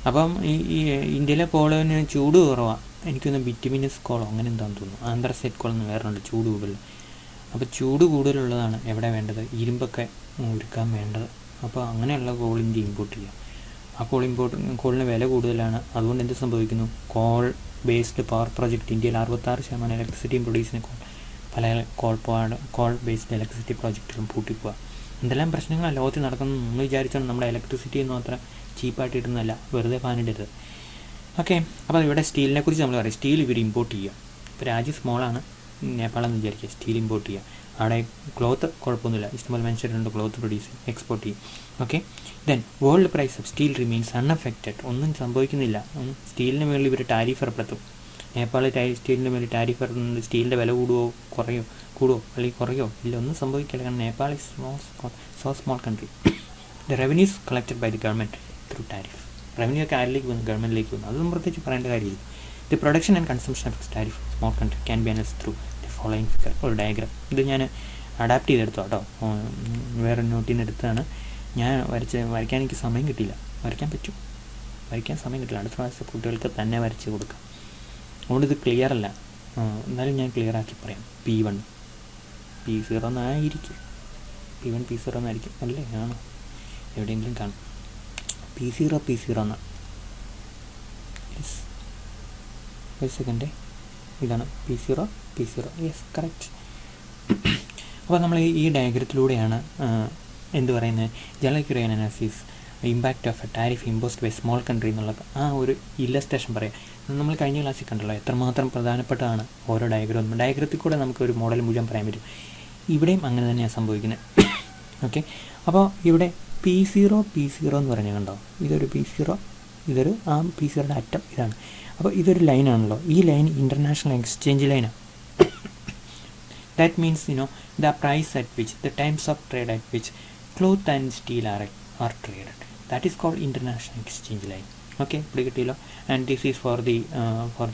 അപ്പം ഈ ഇന്ത്യയിലെ കോളിന് ചൂട് കുറവാണ്. എനിക്കൊന്ന് ബിറ്റുമിനസ് കോളോ അങ്ങനെ എന്താണെന്ന് തോന്നുന്നു. ആന്ത്രസൈറ്റ് കോളെന്ന് വേറെയുണ്ട്, ചൂട് കൂടുതൽ. അപ്പോൾ ചൂട് കൂടുതലുള്ളതാണ് എവിടെ വേണ്ടത്, ഇരുമ്പൊക്കെ ഉരുക്കാൻ വേണ്ടത്. അപ്പോൾ അങ്ങനെയുള്ള കോൾ ഇന്ത്യ ഇമ്പോർട്ട് ചെയ്യുക. ആ കോളിന് വില കൂടുതലാണ്. അതുകൊണ്ട് എന്ത് സംഭവിക്കുന്നു? കോൾ ബേസ്ഡ് പവർ പ്രോജക്റ്റ് ഇന്ത്യയിൽ 66% ഇലക്ട്രിസിറ്റിയും പ്രൊഡ്യൂസിന് പല കോൾ ബേസ്ഡ് ഇലക്ട്രിസിറ്റി പ്രോജക്റ്റുകളും പൂട്ടിപ്പോവുക. എന്തെല്ലാം പ്രശ്നങ്ങളാണ് ലോകത്തിൽ നടക്കുന്നത്. നമ്മൾ വിചാരിച്ചാണ് നമ്മുടെ ഇലക്ട്രിസിറ്റി ഒന്നും അത്ര ചീപ്പായിട്ട് കിട്ടുന്നതല്ല, വെറുതെ ഫാനിടരുത്. ഓക്കെ, അപ്പോൾ ഇവിടെ സ്റ്റീലിനെ കുറിച്ച് നമ്മൾ പറയും. സ്റ്റീൽ ഇവർ ഇമ്പോർട്ട് ചെയ്യുക. ഇപ്പോൾ രാജ്യം സ്മോളാണ്, നേപ്പാളെന്ന് വിചാരിക്കുക, സ്റ്റീൽ ഇമ്പോർട്ട് ചെയ്യുക. അവിടെ ക്ലോത്ത് കുഴപ്പമൊന്നുമില്ല, ഇഷ്ടംപോലെ മനുഷ്യരുണ്ട്, ക്ലോത്ത് പ്രൊഡ്യൂസ് ചെയ്യും, എക്സ്പോർട്ട് ചെയ്യും. Okay, then world price of steel remains unaffected. ഒന്നും സംഭവിക്കുന്നില്ല. സ്റ്റീലിന് മേളിൽ ഇവർ ടാരിഫ് ഏർപ്പെടുത്തും. നേപ്പാൾ സ്റ്റീലിൻ്റെ മേളിൽ ടാരിഫ് ഏർപ്പെടുത്തുന്നത് സ്റ്റീലിൻ്റെ വില കൂടുമോ അല്ലെങ്കിൽ കുറയോ ഇല്ല, ഒന്നും സംഭവിക്കില്ല. കാരണം Nepal is so small country. The revenues collected by the government through tariff. Revenue ഒക്കെ ആരിലേക്ക് വന്നു? ഗവൺമെൻറ്റിലേക്ക് വന്നു. അതൊന്നും പ്രത്യേകിച്ച് പറയേണ്ട കാര്യമില്ല. The production and consumption of tariff small country can be analysed through the following figure. ഒരു ഡയഗ്രാം. ഇത് ഞാൻ അഡാപ്റ്റ് ചെയ്തെടുത്തു കേട്ടോ, വേറെ നോട്ടിൽ നിന്ന് എടുത്തതാണ്. ഞാൻ വരയ്ക്കാൻ എനിക്ക് സമയം കിട്ടിയില്ല. വരയ്ക്കാൻ സമയം കിട്ടില്ല. അടുത്ത പ്രാവശ്യം കുട്ടികൾക്ക് തന്നെ വരച്ച് കൊടുക്കാം. അതുകൊണ്ട് ഇത് ക്ലിയർ അല്ല, എന്നാലും ഞാൻ ക്ലിയർ ആക്കി പറയാം. P1 P0 എന്നായിരിക്കും. P1 P0 എന്നായിരിക്കും അല്ലേ? ആണോ? എവിടെയെങ്കിലും കാണും. P0 എന്നാണ്. യെസ്, ഒരു സെക്കൻഡ്, ഇതാണ് P0. Yes, correct. അപ്പോൾ നമ്മൾ ഈ ഡയഗ്രത്തിലൂടെയാണ് എന്ത് പറയുന്നത്, general analysis impact of a tariff imposed by small country എന്നുള്ള ആ ഒരു ഇല്ലസ്ട്രേഷൻ പറയാം. നമ്മൾ കഴിഞ്ഞ ക്ലാസ്സിൽ കണ്ടല്ലോ എത്രമാത്രം പ്രധാനപ്പെട്ടതാണ് ഓരോ ഡയഗ്രത്തിൽ കൂടെ നമുക്ക് ഒരു മോഡൽ മുഴുവൻ പറയാൻ പറ്റും. ഇവിടെയും അങ്ങനെ തന്നെയാണ് സംഭവിക്കുന്നത്. ഓക്കെ, അപ്പോൾ ഇവിടെ P0 എന്ന് പറഞ്ഞാൽ കണ്ടോ, ഇതൊരു P0, ഇതൊരു ആ P0യുടെ അറ്റം ഇതാണ്. അപ്പോൾ ഇതൊരു ലൈനാണല്ലോ. ഈ ലൈൻ ഇൻ്റർനാഷണൽ എക്സ്ചേഞ്ച് ലൈനാണ്. That means the price at which, the times of trade at which cloth and steel are traded. That is called international exchange line. Okay, pretty. And this is for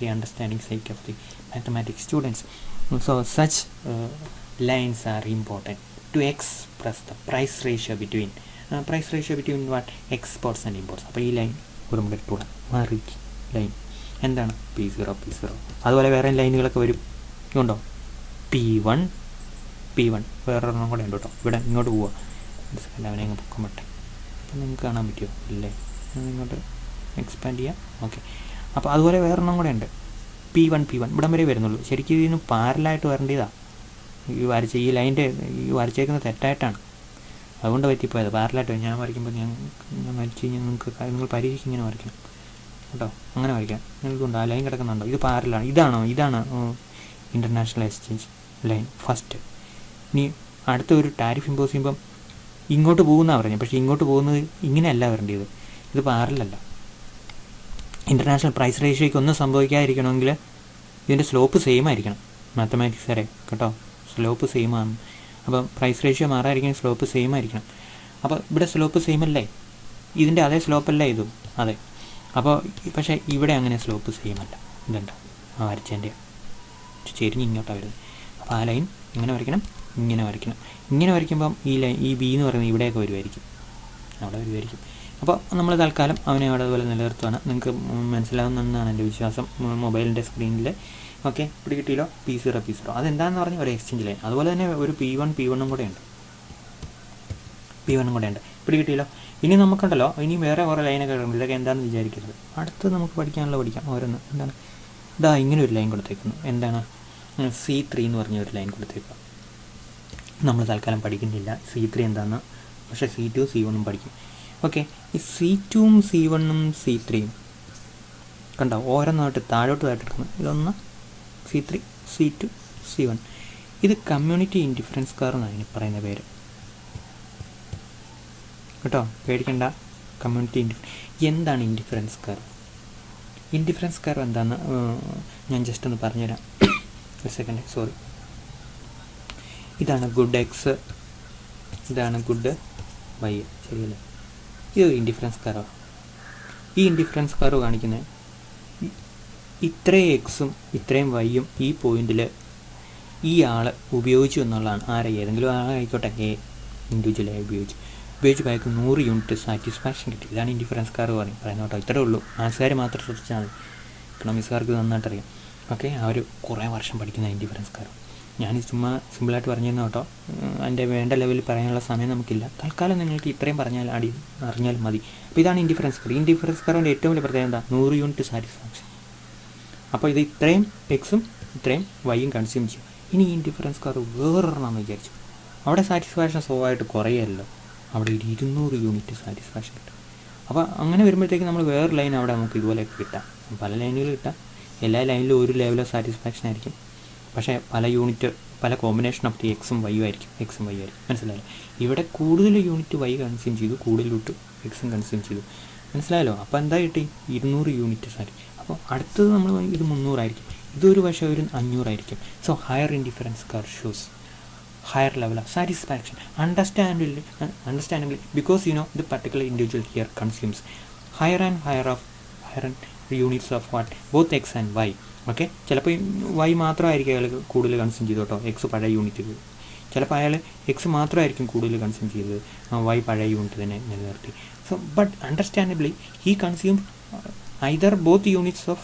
the understanding sake of the mathematics students. So such lines are important to express the price ratio between what? Exports and imports. അപ്പോൾ ഈ ലൈൻ ഒരു നമുക്ക് ഇട്ടുകൂടാ, മാറി ലൈൻ എന്താണ്? P0. അതുപോലെ വേറെ ലൈനുകളൊക്കെ വരും. ഉണ്ടോ? P1 വേറൊരെണ്ണം കൂടെ ഉണ്ട് കേട്ടോ. ഇവിടെ ഇങ്ങോട്ട് പോവുക. അവനെ അങ്ങ് പൊക്കാൻ പറ്റും. അപ്പം നിങ്ങൾക്ക് കാണാൻ പറ്റുമോ? ഇല്ലേ? ഇങ്ങോട്ട് എക്സ്പാൻഡ് ചെയ്യാം. ഓക്കെ, അപ്പോൾ അതുപോലെ വേറൊരെണ്ണം കൂടെ ഉണ്ട്. P1 ഇവിടം വരെ വരുന്നുള്ളൂ. ശരിക്കും ഇതിന് പാരലായിട്ട് വരേണ്ടതാണ്. ഈ വരച്ചേക്കുന്നത് തെറ്റായിട്ടാണ്, അതുകൊണ്ട് പറ്റിപ്പോയത്. പാരലായിട്ട് ഞാൻ വരയ്ക്കുമ്പോൾ ഞാൻ വരച്ച് കഴിഞ്ഞാൽ നിങ്ങൾ പരീക്ഷയ്ക്ക് ഇങ്ങനെ വരയ്ക്കണം കേട്ടോ. അങ്ങനെ വരയ്ക്കാം. നിങ്ങൾക്കുണ്ട് ആ ലൈൻ കിടക്കുന്നുണ്ടോ? ഇത് പാരലാണ്. ഇതാണ് ഇൻ്റർനാഷണൽ എക്സ്ചേഞ്ച് ലൈൻ ഫസ്റ്റ്. ഇനി അടുത്ത ഒരു ടാരിഫ് ഇമ്പോസ് ചെയ്യുമ്പം ഇങ്ങോട്ട് പോകുന്നതാണ് പറഞ്ഞത്. പക്ഷേ ഇങ്ങോട്ട് പോകുന്നത് ഇങ്ങനെയല്ല വരേണ്ടത്. ഇത് പാരലല്ല. ഇൻ്റർനാഷണൽ പ്രൈസ് റേഷ്യോയ്ക്ക് ഒന്നും സംഭവിക്കാതിരിക്കണമെങ്കിൽ ഇതിൻ്റെ സ്ലോപ്പ് സെയിം ആയിരിക്കണം മാത്തമാറ്റിക്സ് വരെ കേട്ടോ. സ്ലോപ്പ് സെയിം ആണ്. അപ്പം പ്രൈസ് റേഷ്യോ മാറാതിരിക്കണം, സ്ലോപ്പ് സെയിം ആയിരിക്കണം. അപ്പോൾ ഇവിടെ സ്ലോപ്പ് സെയിം അല്ലേ, ഇതിൻ്റെ അതേ സ്ലോപ്പല്ലേ ഇതും, അതെ. അപ്പോൾ പക്ഷേ ഇവിടെ അങ്ങനെ സ്ലോപ്പ് സെയിം അല്ല. ഇതുണ്ട് ആ വരച്ചതിൻ്റെ ചെരിഞ്ഞ് ഇങ്ങോട്ടാണ് വരുന്നത്. അപ്പോൾ ആ ലൈൻ ഇങ്ങനെ വരയ്ക്കണം, ഇങ്ങനെ വരയ്ക്കണം. ഇങ്ങനെ വരയ്ക്കുമ്പം ഈ ബി എന്ന് പറയുന്നത് ഇവിടെയൊക്കെ വരുമായിരിക്കും, അവിടെ വരുമായിരിക്കും. അപ്പോൾ നമ്മൾ തൽക്കാലം അവനെ അവിടെ അതുപോലെ നിലനിർത്തുകയാണ്. നിങ്ങൾക്ക് മനസ്സിലാവുന്നതെന്നാണ് എൻ്റെ വിശ്വാസം. മൊബൈലിൻ്റെ സ്ക്രീനിൽ ഓക്കെ പിടികിട്ടിയില്ലോ. P0 P0 അതെന്താണെന്ന് പറഞ്ഞാൽ ഒരു എക്സ്ചേഞ്ച് ലൈൻ. അതുപോലെ തന്നെ ഒരു P1 P1 കൂടെ ഉണ്ട്, പിടികിട്ടിയില്ലോ. ഇനി നമുക്കുണ്ടല്ലോ, ഇനി വേറെ കുറേ ലൈനൊക്കെ കിടക്കും. ഇതൊക്കെ എന്താണെന്ന് വിചാരിക്കരുത്, അടുത്ത് നമുക്ക് പഠിക്കാം ഓരോന്ന്. എന്താണ് ഇതാ ഇങ്ങനെ ഒരു ലൈൻ കൊടുത്തേക്കുന്നു. എന്താണ് C3 എന്ന് പറഞ്ഞ ഒരു ലൈൻ കൊടുത്തേക്കുക. നമ്മൾ തൽക്കാലം പഠിക്കുന്നില്ല C3 എന്താണെന്ന്, പക്ഷേ C2 C1 പഠിക്കും. ഓക്കെ, ഈ C2 C1 C3 കണ്ടോ ഓരോന്നായിട്ട് താഴോട്ട് എടുക്കുന്നത്. ഇതൊന്ന് C3 C2 C1. ഇത് കമ്മ്യൂണിറ്റി ഇൻഡിഫറൻസ് കർവ് എന്നാണ് ഇതിന് പറയുന്ന പേര് കേട്ടോ, പേടിക്കണ്ട. കമ്മ്യൂണിറ്റി എന്താണ് ഇൻഡിഫറൻസ് കർവ്? ഇൻഡിഫറൻസ് കർവ് എന്താണെന്ന് ഞാൻ ജസ്റ്റ് ഒന്ന് പറഞ്ഞുതരാം. ഒരു സെക്കൻഡ്, സോറി. ഇതാണ് ഗുഡ് എക്സ്, ഇതാണ് ഗുഡ് വൈ, ശരിയല്ലേ? ഇത് ഇൻഡിഫറൻസ് കർവാണ്. ഈ ഇൻഡിഫറൻസ് കർവ് കാണിക്കുന്നത് ഇത്രയും എക്സും ഇത്രയും വൈയും ഈ പോയിന്റിൽ ഈ ആൾ ഉപയോഗിച്ചു എന്നുള്ളതാണ്. ഏതെങ്കിലും ആളായിക്കോട്ടെ, ഇൻഡിവിജ്വലായി ഉപയോഗിച്ച് ബാക്ക് 100 യൂണിറ്റ് സാറ്റിസ്ഫാക്ഷൻ കിട്ടി. ഇതാണ് ഇൻഡിഫറൻസ് കർവ് പറയുന്നത് കേട്ടോ. ഇത്രേ ഉള്ളൂ. മാത്സുകാർ മാത്രം ശ്രദ്ധിച്ചാൽ മതി, എക്കണോമിക്സുകാർക്ക് നന്നായിട്ടറിയാം. ഓക്കെ, അവർ കുറേ വർഷം പഠിക്കുന്ന ഇൻഡിഫറൻസ് കർവ്. ഞാൻ ചുമ്മാ സിമ്പിളായിട്ട് പറഞ്ഞിരുന്നു കേട്ടോ. അതിൻ്റെ വേണ്ട ലെവലിൽ പറയാനുള്ള സമയം നമുക്കില്ല. തൽക്കാലം നിങ്ങൾക്ക് ഇത്രയും അറിഞ്ഞാലും മതി. അപ്പോൾ ഇതാണ് ഇൻഡിഫറൻസ് കർവ്. ഇൻഡിഫറൻസ് കർവിൻ്റെ ഏറ്റവും വലിയ പ്രത്യേകത എന്താ? 100 യൂണിറ്റ് സാറ്റിസ്ഫാക്ഷൻ. അപ്പോൾ ഇത് ഇത്രയും എക്സും ഇത്രയും വൈയും കൺസ്യൂം ചെയ്യും. ഇനി ഈ ഇൻഡിഫറൻസ് കർവ് വേറൊരെണ്ണമെന്ന് വിചാരിച്ചു, അവിടെ സാറ്റിസ്ഫാക്ഷൻ സ്വാഭാവികമായിട്ട് കുറയല്ലോ, അവിടെ 200 യൂണിറ്റ് സാറ്റിസ്ഫാക്ഷൻ കിട്ടും. അപ്പോൾ അങ്ങനെ വരുമ്പോഴത്തേക്ക് നമ്മൾ വേറെ ലൈൻ അവിടെ നമുക്ക് ഇതുപോലെയൊക്കെ കിട്ടാം. പല ലൈനുകൾ കിട്ടാം. എല്ലാ ലൈനിലും ഒരു ലെവൽ ഓഫ് സാറ്റിസ്ഫാക്ഷൻ ആയിരിക്കും, പക്ഷേ പല യൂണിറ്റ്, പല കോമ്പിനേഷൻ ഓഫ് ദി എക്സും വൈയും ആയിരിക്കും. മനസ്സിലായല്ലോ? ഇവിടെ കൂടുതൽ യൂണിറ്റ് വൈ കൺസ്യൂം ചെയ്തു, കൂടുതൽ യൂണിറ്റ് എക്സും കൺസ്യൂം ചെയ്തു. മനസ്സിലായല്ലോ? അപ്പോൾ എന്താ കിട്ടി? 200 യൂണിറ്റ് സാറ്റി. അപ്പോൾ അടുത്തത് നമ്മൾ ഇത് 300 ആയിരിക്കും, ഇതൊരു പക്ഷേ ഒരു 500 ആയിരിക്കും. So higher indifference curve shows higher level of satisfaction, understandably because the particular individual here consumes higher and higher units of what, both x and y. Okay, ചിലപ്പോൾ y മാത്രമായിരിക്കും അയാൾ കൂടുതൽ കൺസ്യൂം ചെയ്തു കേട്ടോ, എക്സ് പഴയ യൂണിറ്റ്. ചിലപ്പോൾ അയാൾ എക്സ് മാത്രമായിരിക്കും കൂടുതൽ കൺസ്യൂം ചെയ്തത്, y പഴയ യൂണിറ്റ് തന്നെ നിലനിർത്തി. So but understandably he consume either both units of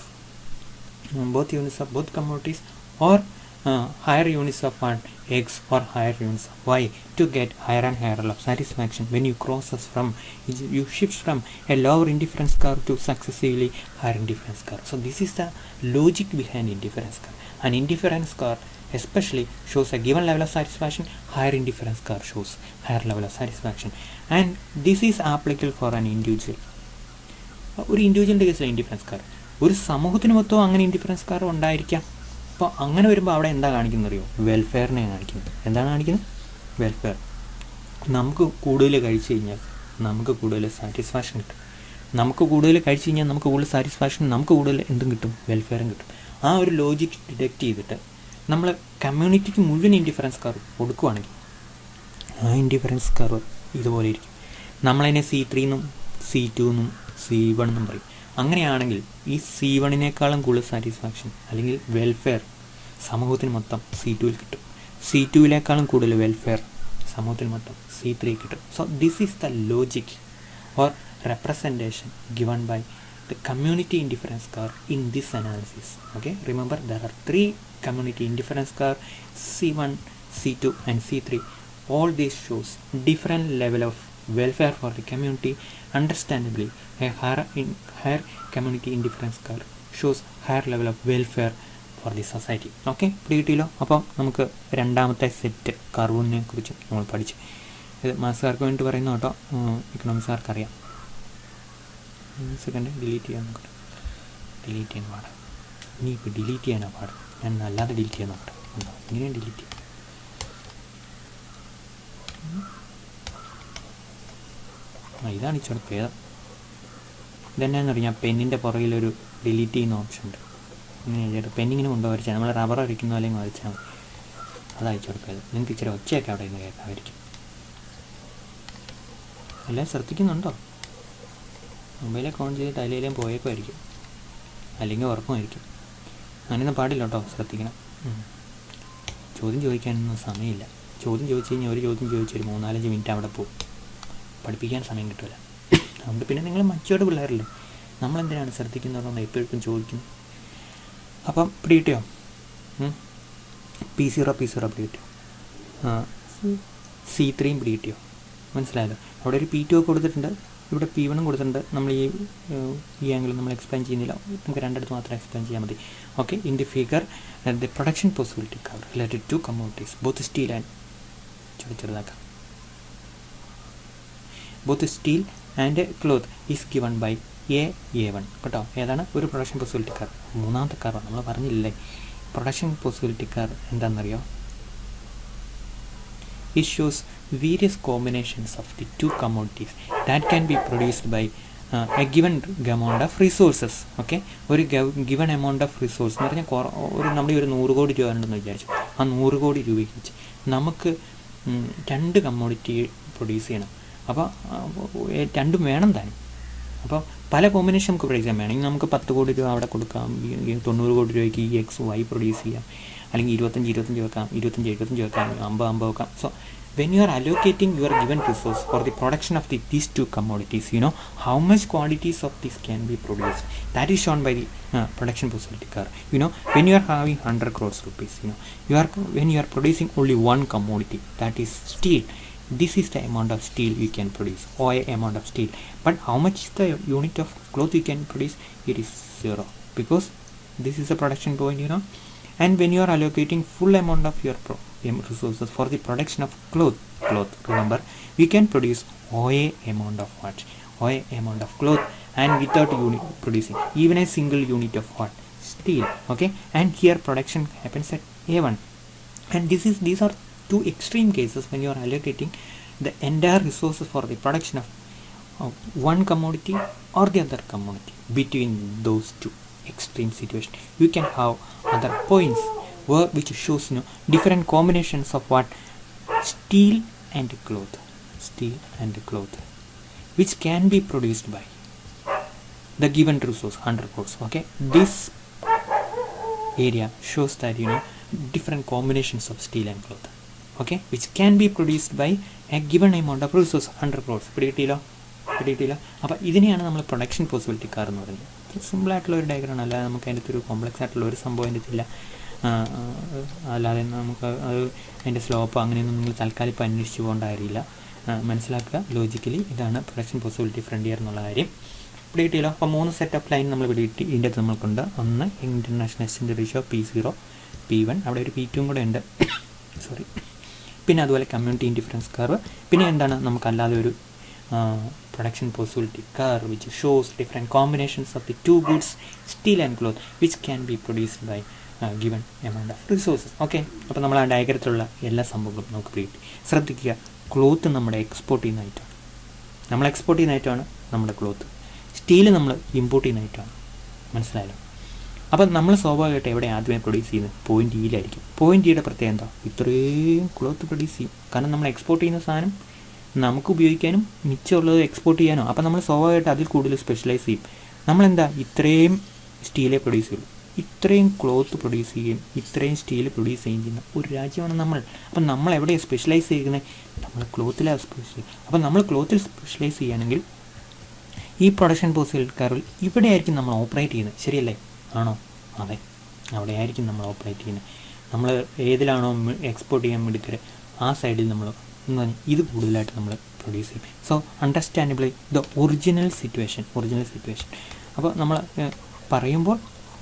both commodities or higher units of one x or higher units of y to get higher and higher level of satisfaction. When you you shift from a lower indifference curve to successively higher indifference curve. So this is the logic behind indifference curve. An indifference curve especially shows a given level of satisfaction. Higher indifference curve shows higher level of satisfaction, and this is applicable for an individual. ഒരു ഇൻഡിവിജ്വലിൻ്റെ കേസിൽ ഇൻഡിഫറൻസ് കർവ്, ഒരു സമൂഹത്തിന് മൊത്തം അങ്ങനെ ഇൻഡിഫറൻസ് കർവ് ഉണ്ടായിരിക്കാം. അപ്പോൾ അങ്ങനെ വരുമ്പോൾ അവിടെ എന്താ കാണിക്കുന്നത് അറിയോ? വെൽഫെയറിനെ കാണിക്കുന്നത്. എന്താണ് കാണിക്കുന്നത്? വെൽഫെയർ. നമുക്ക് കൂടുതൽ കഴിച്ചു കഴിഞ്ഞാൽ നമുക്ക് കൂടുതൽ സാറ്റിസ്ഫാക്ഷൻ കിട്ടും. നമുക്ക് കൂടുതൽ കഴിച്ചു കഴിഞ്ഞാൽ നമുക്ക് കൂടുതൽ സാറ്റിസ്ഫാക്ഷൻ, നമുക്ക് കൂടുതൽ എന്തും കിട്ടും? വെൽഫെയറും കിട്ടും. ആ ഒരു ലോജിക് ഡിറ്റക്റ്റ് ചെയ്തിട്ട് നമ്മൾ കമ്മ്യൂണിറ്റിക്ക് മുഴുവൻ ഇൻഡിഫറൻസ് കർവ് കൊടുക്കുകയാണെങ്കിൽ ആ ഇൻഡിഫറൻസ് കർവ് ഇതുപോലെ ഇരിക്കും. നമ്മളതിനെ C3 എന്നും C2 എന്നും C1 എന്നും പറയും. അങ്ങനെയാണെങ്കിൽ ഈ C1-നേക്കാളും കൂടുതൽ സാറ്റിസ്ഫാക്ഷൻ അല്ലെങ്കിൽ വെൽഫെയർ സമൂഹത്തിന് മൊത്തം C2-ൽ കിട്ടും. C2-ലേക്കാളും കൂടുതൽ വെൽഫെയർ സമൂഹത്തിന് മൊത്തം C3 കിട്ടും. So this is the logic or representation given by the community indifference curve in this analysis. Okay, remember there are 3 community indifference curve, C1, C2 and C3. All these shows different level of welfare for the community. Understandably a higher community indifference curve shows higher level of welfare for the society. Okay, പിടികിട്ടിയല്ലോ? അപ്പോൾ നമുക്ക് രണ്ടാമത്തെ സെറ്റ് കർവിനെ കുറിച്ച് നമ്മൾ പഠിച്ചു. ഇത് മാത്സുകാർക്ക് വേണ്ടി പറയുന്ന കേട്ടോ, ഇക്കണോമിക്സുകാർക്ക് അറിയാം. സെക്കൻഡ് ഡിലീറ്റ് ചെയ്യാൻ നോക്കട്ടെ. ഡിലീറ്റ് ചെയ്യാൻ പാടാം. ഇനിയിപ്പോൾ ഡിലീറ്റ് ചെയ്യാനാണ് പാട്. ഞാൻ അല്ലാതെ ഡിലീറ്റ് ചെയ്യാൻ നോക്കട്ടെ. ഇങ്ങനെ ഡിലീറ്റ് ചെയ്യാം. ഇതാണ് ഇച്ചിരി ഭേദം. ഇതെന്നാന്ന് പറഞ്ഞാൽ പെന്നിൻ്റെ പുറകിലൊരു ഡിലീറ്റ് ചെയ്യുന്ന ഓപ്ഷൻ ഉണ്ട്. ഇങ്ങനെ ചെയ്തിട്ട് പെന്നിങ്ങിന് കൊണ്ട് വരച്ചാൽ നമ്മൾ റബ്ബർ അടിക്കുന്ന പോലെ വരച്ചാൽ മതി. അത് അയച്ചു കൊടുക്കരുത്. നിങ്ങൾക്ക് ഇച്ചിരി ഒച്ചയൊക്കെ അവിടെ നിന്ന് കേൾക്കാമായിരിക്കും. എല്ലാം ശ്രദ്ധിക്കുന്നുണ്ടോ? മൊബൈലൊക്കെ ഓൺ ചെയ്തിട്ട് അതിലേലും പോയേക്കുമായിരിക്കും, അല്ലെങ്കിൽ ഉറക്കമായിരിക്കും. അങ്ങനെയൊന്നും പാടില്ല കേട്ടോ, ശ്രദ്ധിക്കണം. ചോദ്യം ചോദിക്കാനൊന്നും സമയമില്ല. ചോദ്യം ചോദിച്ചു കഴിഞ്ഞാൽ ഒരു ചോദ്യം ചോദിച്ച് ഒരു 3-4 മിനിറ്റ് അവിടെ പോകും, പഠിപ്പിക്കാൻ സമയം കിട്ടില്ല. അതുകൊണ്ട് പിന്നെ നിങ്ങൾ മച്ചോട് പിള്ളേരല്ലേ, നമ്മളെന്തിനാണ് ശ്രദ്ധിക്കുന്നതുകൊണ്ട് എപ്പോഴും ചോദിക്കുന്നത്. അപ്പം പിടികിട്ടിയോ? P0 പിടികിട്ടിയോ? C3 പിടികിട്ടിയോ? മനസ്സിലായല്ലോ. അവിടെ ഒരു P2 ഒക്കെ കൊടുത്തിട്ടുണ്ട്, ഇവിടെ P1 കൊടുത്തിട്ടുണ്ട്. നമ്മൾ ഈ ആംഗിൾ നമ്മൾ എക്സ്പ്ലെയിൻ ചെയ്യുന്നില്ല, നമുക്ക് രണ്ടിടത്ത് മാത്രം എക്സ്പ്ലെയിൻ ചെയ്യാൻ മതി. Okay, in the figure the production possibility curve related to commodities both steel and ചെറുതാക്കാം both steel and cloth is given by A1 കേട്ടോ. ഏതാണ് ഒരു പ്രൊഡക്ഷൻ പോസിബിലിറ്റി കർവ്? മൂന്നാമത്തെ കർവാണ്, നമ്മൾ പറഞ്ഞില്ലേ. പ്രൊഡക്ഷൻ പോസിബിലിറ്റി കർവ് എന്താണെന്നറിയോ? It shows various combinations of the two commodities that can be produced by a given amount of resources. Okay, ഒരു ഗിവൺ എമൗണ്ട് ഓഫ് റിസോഴ്സ് എന്ന് പറഞ്ഞാൽ നമ്മുടെ ഒരു 100 കോടി രൂപ ഉണ്ടെന്ന് വിചാരിച്ചു. ആ 100 കോടി രൂപയ്ക്ക് വെച്ച് നമുക്ക് 2 കമ്മോഡിറ്റി പ്രൊഡ്യൂസ് ചെയ്യണം. അപ്പോൾ 2 വേണം താനും. അപ്പോൾ പല കോമ്പിനേഷൻ നമുക്ക് പ്രൊഡ്യൂസ് ചെയ്യാൻ വേണമെങ്കിൽ നമുക്ക് 10 കോടി രൂപ അവിടെ കൊടുക്കാം, 90 കോടി രൂപയ്ക്ക് ഈ XY പ്രൊഡ്യൂസ് ചെയ്യാം, അല്ലെങ്കിൽ 25 വെക്കാം, 25 വെക്കാം, 50 വെക്കാം. So when you are allocating your given resource for the production of these two commodities, you know how much quantities of this can be produced. That is shown by the production possibility curve. You know, when you are having 100 crores rupees, you know, when you are producing only one commodity, that is steel. This is the amount of steel you can produce, or a amount of steel. But how much is the unit of cloth you can produce? It is 0, because this is the production point, you know. And when you are allocating full amount of your resources for the production of cloth, remember, we can produce OA amount of what? OA amount of cloth, and without producing even a single unit of what? Steel. Okay, and here production happens at A1. And these are two extreme cases when you are allocating the entire resources for the production of one commodity or the other commodity. Between those two extreme situations, you can have other points which shows, you know, different combinations of what? Steel and cloth, which can be produced by the given resource 100 crores. Okay, this area shows that, you know, different combinations of steel and cloth, okay, which can be produced by a given amount of resource 100 crores. പിടികിട്ടില്ല. അപ്പോൾ ഇതിനെയാണ് നമ്മൾ പ്രൊഡക്ഷൻ പോസിബിലിറ്റി കാർ എന്ന് പറയുന്നത്. സിമ്പിളായിട്ടുള്ള ഒരു ഡയഗ്രാം, അല്ലാതെ നമുക്ക് അതിൻ്റെ ഒരു കോംപ്ലക്സ് ആയിട്ടുള്ള ഒരു സംഭവം അതിൻ്റെ ഇല്ല. അല്ലാതെ നമുക്ക് അത് അതിൻ്റെ സ്ലോപ്പ് അങ്ങനെയൊന്നും നിങ്ങൾ തൽക്കാലം ഇപ്പോൾ അന്വേഷിച്ച് പോകേണ്ട കാര്യമില്ല. മനസ്സിലാക്കുക, ലോജിക്കലി ഇതാണ് പ്രൊഡക്ഷൻ പോസിബിലിറ്റി ഫ്രണ്ടിയർ എന്നുള്ള കാര്യം. പിടികിട്ടില്ല. അപ്പോൾ 3 സെറ്റ് ഓഫ് ലൈൻ നമ്മൾ പിടികിട്ടി. ഇതിൻ്റെ അകത്ത് നമ്മൾക്കുണ്ട് ഒന്ന് international exchange ratio P0, P1, അവിടെ ഒരു P2 കൂടെ ഉണ്ട്, സോറി. പിന്നെ അതുപോലെ കമ്മ്യൂണിറ്റി ഇൻഡിഫറൻസ് കർവ്. പിന്നെ എന്താണ്, നമുക്കല്ലാതെ ഒരു production possibility curve which shows different combinations of the two goods, steel and cloth, which can be produced by given amount of resources. Okay, അപ്പോൾ നമ്മൾ ആ ഡയഗ്രത്തിലുള്ള എല്ലാ സംഭവങ്ങളും നമുക്ക് പിടികിട്ടി. ശ്രദ്ധിക്കുക, ക്ലോത്ത് നമ്മുടെ എക്സ്പോർട്ട് ചെയ്യുന്ന ഐറ്റമാണ്, നമ്മുടെ ക്ലോത്ത്. സ്റ്റീൽ നമ്മൾ ഇമ്പോർട്ട് ചെയ്യുന്ന ഐറ്റമാണ്. മനസ്സിലായല്ലോ. അപ്പം നമ്മൾ സ്വാഭാവികമായിട്ട് എവിടെ ആദ്യമേ പ്രൊഡ്യൂസ് ചെയ്യുന്നത്? പോയിൻ്റ് ഇയിലായിരിക്കും. പോയിൻ്റ് ഇയുടെ പ്രത്യേകത എന്താ? ഇത്രയും ക്ലോത്ത് പ്രൊഡ്യൂസ് ചെയ്യും. കാരണം നമ്മൾ എക്സ്പോർട്ട് ചെയ്യുന്ന സാധനം നമുക്ക് ഉപയോഗിക്കാനും മിച്ചമുള്ളത് എക്സ്പോർട്ട് ചെയ്യാനോ. അപ്പം നമ്മൾ സ്വാഭാവികമായിട്ട് അതിൽ കൂടുതൽ സ്പെഷ്യലൈസ് ചെയ്യും. നമ്മളെന്താ ഇത്രയും സ്റ്റീലേ പ്രൊഡ്യൂസ് ചെയ്യുള്ളൂ, ഇത്രയും ക്ലോത്ത് പ്രൊഡ്യൂസ് ചെയ്യുകയും ഇത്രയും സ്റ്റീൽ പ്രൊഡ്യൂസ് ചെയ്യുകയും ചെയ്യുന്ന ഒരു രാജ്യമാണ് നമ്മൾ. അപ്പം നമ്മൾ എവിടെയാണ് സ്പെഷ്യലൈസ് ചെയ്യുന്നത്? നമ്മൾ ക്ലോത്തിലാണ് സ്പെഷ്യലൈസ്. അപ്പം നമ്മൾ ക്ലോത്തിൽ സ്പെഷ്യലൈസ് ചെയ്യുകയാണെങ്കിൽ ഈ പ്രൊഡക്ഷൻ പോസിബിലിറ്റി കർവിൽ ഇവിടെ ആയിരിക്കും നമ്മൾ ഓപ്പറേറ്റ് ചെയ്യുന്നത്. ശരിയല്ലേ? ആണോ? അതെ, അവിടെ ആയിരിക്കും നമ്മൾ ഓപ്പറേറ്റ് ചെയ്യുന്നത്. നമ്മൾ ഏതിലാണോ എക്സ്പോർട്ട് ചെയ്യാൻ മിടുക്കര് ആ സൈഡിൽ നമ്മൾ ഇത് കൂടുതലായിട്ട് നമ്മൾ പ്രൊഡ്യൂസ് ചെയ്യും. So understandably the original situation. അപ്പോൾ നമ്മൾ പറയുമ്പോൾ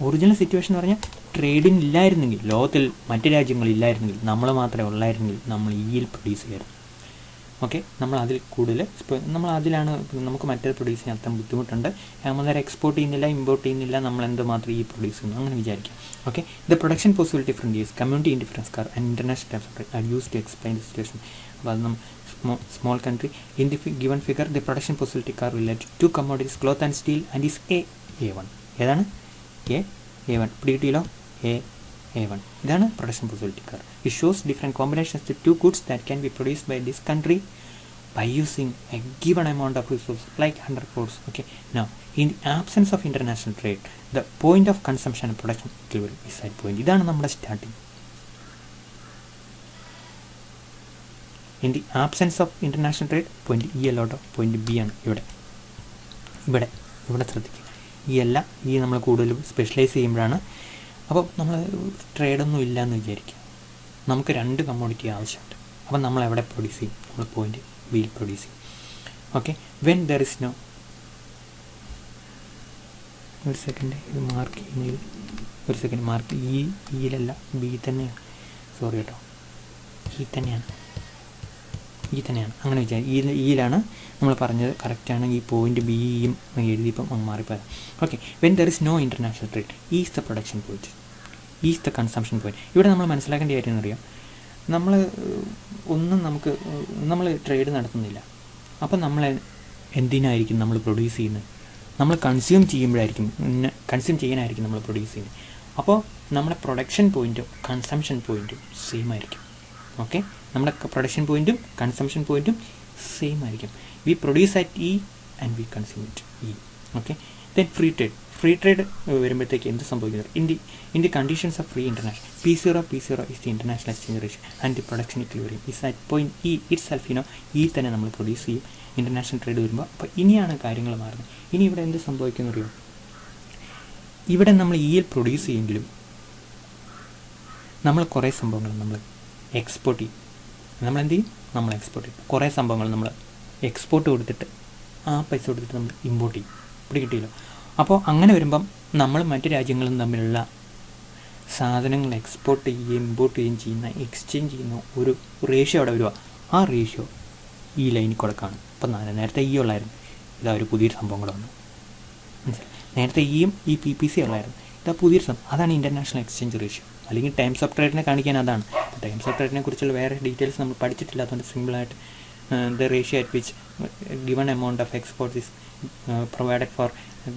ഒറിജിനൽ സിറ്റുവേഷൻ എന്ന് പറഞ്ഞാൽ ട്രേഡിനില്ലായിരുന്നെങ്കിൽ, ലോകത്തിൽ മറ്റ് രാജ്യങ്ങളില്ലായിരുന്നെങ്കിൽ, നമ്മൾ മാത്രമേ ഉള്ളായിരുന്നെങ്കിൽ നമ്മൾ ഈയിൽ പ്രൊഡ്യൂസ് ചെയ്യായിരുന്നു. ഓക്കെ, നമ്മൾ അതിൽ കൂടുതൽ നമ്മൾ അതിലാണ് നമുക്ക് മറ്റേത് പ്രൊഡ്യൂസ് ചെയ്യാൻ അത്ര ബുദ്ധിമുട്ടുണ്ട്. നമ്മൾ നേരെ എക്സ്പോർട്ട് ചെയ്യുന്നില്ല, ഇമ്പോർട്ട് ചെയ്യുന്നില്ല, നമ്മൾ എന്തുമാത്രം ഈ പ്രൊഡ്യൂസ് ചെയ്യുന്നു അങ്ങനെ വിചാരിക്കാം. Okay, the production possibility from these community indifference curve and international types are use to explain the situation. അപ്പോൾ അത് small country in the given figure the production possibility curve related to commodities cloth and steel and is A1. ഏതാണ്? A1 പിടികിട്ടിയല്ലോ, A1. ഇതാണ് production possibility curve. It shows different combinations of two goods that can be produced by this country by using a given amount of resources like 100 crores. Okay, now in the absence of international trade, the point of consumption and production equilibrium is at point. ഇതാണ് നമ്മുടെ starting. In the absence of international trade, point E അല്ലോട്ടോ, പോയിന്റ് ബി ആണ് ഇവിടെ. ഇവിടെ ശ്രദ്ധിക്കുക, ഈ അല്ല, ഈ നമ്മൾ കൂടുതൽ സ്പെഷ്യലൈസ് ചെയ്യുമ്പോഴാണ്. അപ്പോൾ നമ്മൾ ട്രേഡൊന്നും ഇല്ല എന്ന് വിചാരിക്കുക, നമുക്ക് 2 കമ്മോഡിറ്റി ആവശ്യമുണ്ട്. അപ്പം നമ്മൾ എവിടെ പ്രൊഡ്യൂസ് ചെയ്യും? നമ്മൾ പോയിന്റ് ബിയിൽ പ്രൊഡ്യൂസ് ചെയ്യും. Okay, when there is no, ഒരു സെക്കൻഡ്, ഇത് മാർക്ക് ചെയ്യുന്നതിൽ ഒരു സെക്കൻഡ്, മാർക്ക് ഇയിലല്ല, ബി തന്നെയാണ്, സോറി കേട്ടോ, ഈ തന്നെയാണ് അങ്ങനെ വിചാരിക്കും. ഇയിലാണ് നമ്മൾ പറഞ്ഞത്, കറക്റ്റാണ്. ഈ പോയിന്റ് ബിയും എഴുതിയപ്പം അങ്ങ് മാറിപ്പോയത്. Okay, when there is no international trade is the production point, is the consumption point. ഇവിടെ നമ്മൾ മനസ്സിലാക്കേണ്ട കാര്യം എന്നറിയാം, നമ്മൾ ട്രേഡ് നടത്തുന്നില്ല. അപ്പം നമ്മൾ എന്തിനായിരിക്കും നമ്മൾ പ്രൊഡ്യൂസ് ചെയ്യുന്നത്? നമ്മൾ കൺസ്യൂം ചെയ്യാനായിരിക്കും നമ്മൾ പ്രൊഡ്യൂസ് ചെയ്യുന്നത്. അപ്പോൾ നമ്മുടെ പ്രൊഡക്ഷൻ പോയിൻറ്റും കൺസംഷൻ പോയിൻറ്റും സെയിം ആയിരിക്കും. ഓക്കെ, നമ്മുടെ പ്രൊഡക്ഷൻ പോയിൻറ്റും കൺസംഷൻ പോയിൻറ്റും സെയിം ആയിരിക്കും. We produce at E and we consume at E. Okay, then free trade വരുമ്പോഴത്തേക്ക് എന്ത് സംഭവിക്കുന്നത്? In the conditions of free international, P0 is the international exchange ratio and the production equilibrium is at point E itself. ഈ തന്നെ നമ്മൾ പ്രൊഡ്യൂസ് ചെയ്യും ഇൻ്റർനാഷണൽ ട്രേഡ് വരുമ്പോൾ. അപ്പോൾ ഇനിയാണ് കാര്യങ്ങൾ മാറുന്നത്. ഇനി ഇവിടെ എന്ത് സംഭവിക്കുന്നു അറിയോ? ഇവിടെ നമ്മൾ ഇയിൽ പ്രൊഡ്യൂസ് ചെയ്യുമെങ്കിലും നമ്മൾ കുറേ സംഭവങ്ങൾ നമ്മൾ എക്സ്പോർട്ട് ചെയ്യും. നമ്മളെന്ത് ചെയ്യും? നമ്മൾ എക്സ്പോർട്ട് ചെയ്യും. കുറേ സംഭവങ്ങൾ നമ്മൾ എക്സ്പോർട്ട് കൊടുത്തിട്ട് ആ പൈസ കൊടുത്തിട്ട് നമ്മൾ ഇമ്പോർട്ട് ചെയ്യും. ഇവിടെ കിട്ടിയല്ലോ. അപ്പോൾ അങ്ങനെ വരുമ്പം നമ്മൾ മറ്റ് രാജ്യങ്ങളും തമ്മിലുള്ള സാധനങ്ങൾ എക്സ്പോർട്ട് ചെയ്യുകയും ഇമ്പോർട്ട് ചെയ്യുകയും ചെയ്യുന്ന, എക്സ്ചേഞ്ച് ചെയ്യുന്ന ഒരു റേഷ്യോ അവിടെ വരിക. ആ റേഷ്യോ ഈ ലൈനിൽ കൂടെ കാണും. ഇപ്പം നേരത്തെ ഇ ഉള്ളായിരുന്നു, ഇതാ ഒരു പുതിയൊരു സംഭവം കൂടെ വന്നു. മനസ്സിലായി? നേരത്തെ ഇയും ഈ PPC ഉള്ളായിരുന്നു, ഇതാ പുതിയൊരു സംഭവം. അതാണ് ഇൻ്റർനാഷണൽ എക്സ്ചേഞ്ച് റേഷ്യോ. അല്ലെങ്കിൽ ടൈംസ് ഓഫ് ട്രേഡിനെ കാണിക്കാൻ അതാണ്. ടൈംസ് ഓഫ് ട്രേഡിനെ കുറിച്ചുള്ള വേറെ ഡീറ്റെയിൽസ് നമ്മൾ പഠിച്ചിട്ടില്ലാത്തതുകൊണ്ട് സിമ്പിളായിട്ട് the ratio at which given amount of export is provided four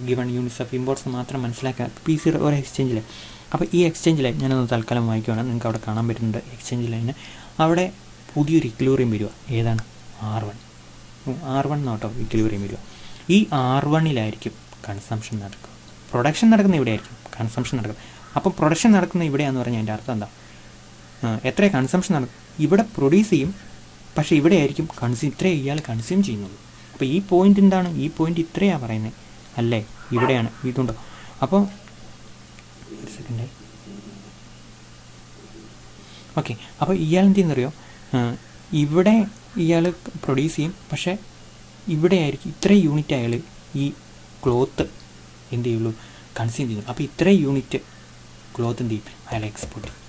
given units of imports മാത്രം മനസ്സിലാക്കുക. PC ഒരു എക്സ്ചേഞ്ച് ലൈൻ. അപ്പോൾ ഈ എക്സ്ചേഞ്ച് ലൈൻ ഞാനൊന്ന് തൽക്കാലം വായിക്കുകയാണ്. നിങ്ങൾക്ക് അവിടെ കാണാൻ പറ്റുന്നുണ്ട് എക്സ്ചേഞ്ച് ലൈന്. അവിടെ പുതിയൊരു ഇക്വിലിബ്രിയം വരിക. ഏതാണ്? R1 നോട്ടോ ഇക്വിലിബ്രിയം വരിക. ഈ R1-ലായിരിക്കും കൺസംഷൻ നടക്കുക. പ്രൊഡക്ഷൻ നടക്കുന്ന ഇവിടെ ആയിരിക്കും കൺസംഷൻ നടക്കുക. അപ്പം പ്രൊഡക്ഷൻ നടക്കുന്ന ഇവിടെയാണെന്ന് പറഞ്ഞാൽ അതിൻ്റെ അർത്ഥം എന്താ? എത്ര കൺസംഷൻ നടക്കും? ഇവിടെ പ്രൊഡ്യൂസ് ചെയ്യും, പക്ഷേ ഇവിടെ ആയിരിക്കും ഇത്രയും ഇയാൾ കൺസ്യൂം ചെയ്യുന്നത്. അപ്പോൾ ഈ പോയിൻ്റ് എന്താണ്? ഈ പോയിൻ്റ് ഇത്രയാണ് പറയുന്നത് അല്ലേ? ഇവിടെയാണ്. ഇതുണ്ടോ? അപ്പോൾ ഒരു സെക്കൻഡ്. ഓക്കെ, അപ്പോൾ ഇയാൾ എന്ത് ചെയ്യുന്നറിയോ? ഇവിടെ ഇയാൾ പ്രൊഡ്യൂസ് ചെയ്യും, പക്ഷേ ഇവിടെ ആയിരിക്കും ഇത്രയും യൂണിറ്റ് അയാൾ ഈ ക്ലോത്ത് എന്ത് ചെയ്യുള്ളൂ? കൺസ്യൂം ചെയ്യുന്നു. അപ്പോൾ ഇത്രയും യൂണിറ്റ് ക്ലോത്ത് എന്ത് ചെയ്യും? അയാൾ എക്സ്പോർട്ട് ചെയ്യും.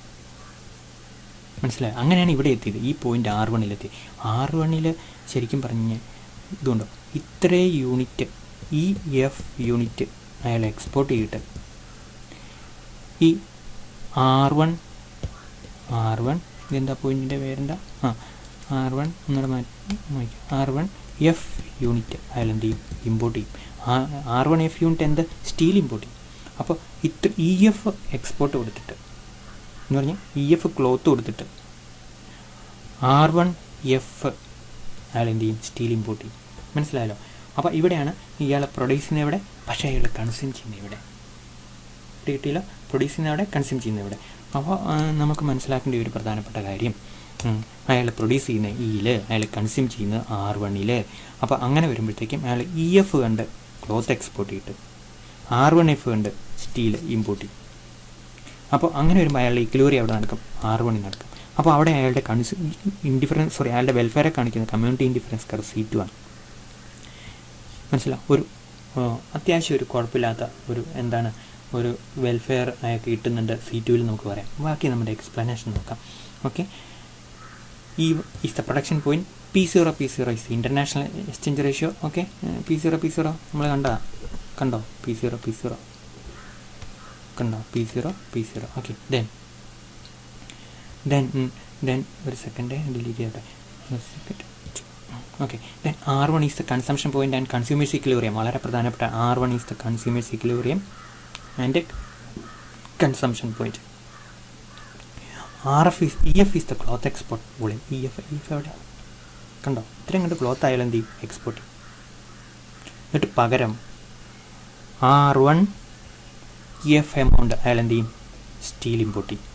മനസ്സിലായി? അങ്ങനെയാണ് ഇവിടെ എത്തിയത്. ഈ പോയിൻ്റ് R1-ലെത്തി. R1-ൽ ശരിക്കും പറഞ്ഞ് ഇതുണ്ടോ? ഇത്രയും യൂണിറ്റ്, ഈ F യൂണിറ്റ് അയാൾ എക്സ്പോർട്ട് ചെയ്തിട്ട് ഈ R1 ഇതെന്താ പോയിൻറ്റിൻ്റെ പേരെന്താ? R1 ഒന്നുകൂടെ മാറ്റി. R1F യൂണിറ്റ് അയാൾ എന്ത് ചെയ്യും? ഇമ്പോർട്ട് ചെയ്യും. R1F യൂണിറ്റ് എന്ത്? സ്റ്റീൽ ഇമ്പോർട്ട് ചെയ്യും. അപ്പോൾ EF എക്സ്പോർട്ട് കൊടുത്തിട്ട് എന്ന് പറഞ്ഞാൽ EF ക്ലോത്ത് കൊടുത്തിട്ട് R1F അയാൾ എന്ത് ചെയ്യും? സ്റ്റീൽ ഇമ്പോർട്ട് ചെയ്യും. മനസ്സിലായല്ലോ? അപ്പോൾ ഇവിടെയാണ് ഇയാൾ പ്രൊഡ്യൂസ് ചെയ്യുന്ന ഇവിടെ, പക്ഷേ അയാൾ കൺസ്യൂം ചെയ്യുന്ന ഇവിടെ. കിട്ടിയില്ല? പ്രൊഡ്യൂസ് ചെയ്യുന്ന അവിടെ, കൺസ്യൂം ചെയ്യുന്ന ഇവിടെ. അപ്പോൾ നമുക്ക് മനസ്സിലാക്കേണ്ട ഒരു പ്രധാനപ്പെട്ട കാര്യം, അയാൾ പ്രൊഡ്യൂസ് ചെയ്യുന്ന ഇയിൽ, അയാൾ കൺസ്യൂം ചെയ്യുന്നത് R1-ൽ. അപ്പോൾ അങ്ങനെ വരുമ്പോഴത്തേക്കും അയാൾ EF കണ്ട് ക്ലോത്ത് എക്സ്പോർട്ട് ചെയ്തിട്ട് R1F കണ്ട് സ്റ്റീൽ ഇമ്പോർട്ട് ചെയ്യും. അപ്പോൾ അങ്ങനെ വരുമ്പോൾ അയാളുടെ ഇക്വിലിബ്രിയം അവിടെ നടക്കും, R1-ൽ നടക്കും. അപ്പോൾ അവിടെ അയാളുടെ അയാളുടെ വെൽഫെയറെ കാണിക്കുന്ന കമ്മ്യൂണിറ്റി ഇൻഡിഫറൻസ് കർവ് C2 ആണ്. മനസ്സിലാവും? ഒരു അത്യാവശ്യം ഒരു കുഴപ്പമില്ലാത്ത ഒരു ഒരു വെൽഫെയർ അയാൾക്ക് കിട്ടുന്നുണ്ട് C2-ൽ നമുക്ക് പറയാം. ബാക്കി നമ്മുടെ എക്സ്പ്ലനേഷൻ നോക്കാം. Okay, is the production point. P0 is international exchange ratio. Okay, P0 നമ്മൾ കണ്ടോ? P0 കണ്ടോ? P0. ഓക്കെ, ദെൻ ഒരു സെക്കൻഡ് ഡിലീറ്റ് ചെയ്യട്ടെ. Okay, then R1 is the consumption point and consumers equilibrium. വളരെ പ്രധാനപ്പെട്ട R1 is the consumers equilibrium and consumption point. EF is the cloth export volume. EF എവിടെ കണ്ടോ? ഇത്രയും കണ്ട് ക്ലോത്ത് ആയാലും എന്ത് ചെയ്യും? എക്സ്പോർട്ട് ചെയ്യും. എന്നിട്ട് പകരം R1F എമൗണ്ട് അയാൾ എന്ത് ചെയ്യും? സ്റ്റീൽ ഇമ്പോർട്ട് ചെയ്യും.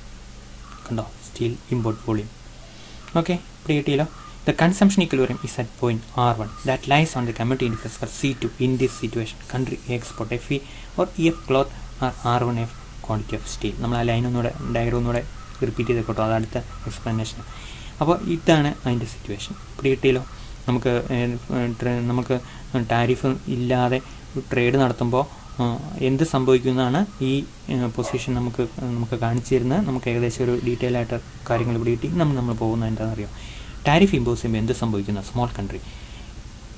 കണ്ടോ? Steel import volume. ഓക്കെ, ഇവിടെ കിട്ടിയല്ലോ. The consumption equilibrium is at point R1 that lies on the commodity index for C2. In this situation, country A export FE or EF cloth or R1F quantity of steel. നമ്മൾ ആ ലൈൻ ഒന്നുകൂടെ ഡയഗ്രം ഒന്നുകൂടെ റിപ്പീറ്റ് ചെയ്ത് കേട്ടോ, അത് അടുത്ത എക്സ്പ്ലനേഷൻ. അപ്പോൾ ഇതാണ് അതിൻ്റെ സിറ്റുവേഷൻ. ഇവിടെ കിട്ടിയല്ലോ. നമുക്ക് ടാരിഫ് ഇല്ലാതെ ട്രേഡ് നടത്തുമ്പോൾ എന്ത് സംഭവിക്കുന്നതാണ് ഈ പൊസിഷൻ നമുക്ക് കാണിച്ചു തരുന്നത്. നമുക്ക് ഏകദേശം ഒരു ഡീറ്റെയിൽ ആയിട്ട് കാര്യങ്ങൾ ഇവിടെ കിട്ടി. നമ്മൾ പോകുന്നത് എന്താണെന്ന് അറിയാം. ടാരിഫ് ഇമ്പോസ് ചെയ്യുമ്പോൾ എന്ത് സംഭവിക്കുന്ന small country.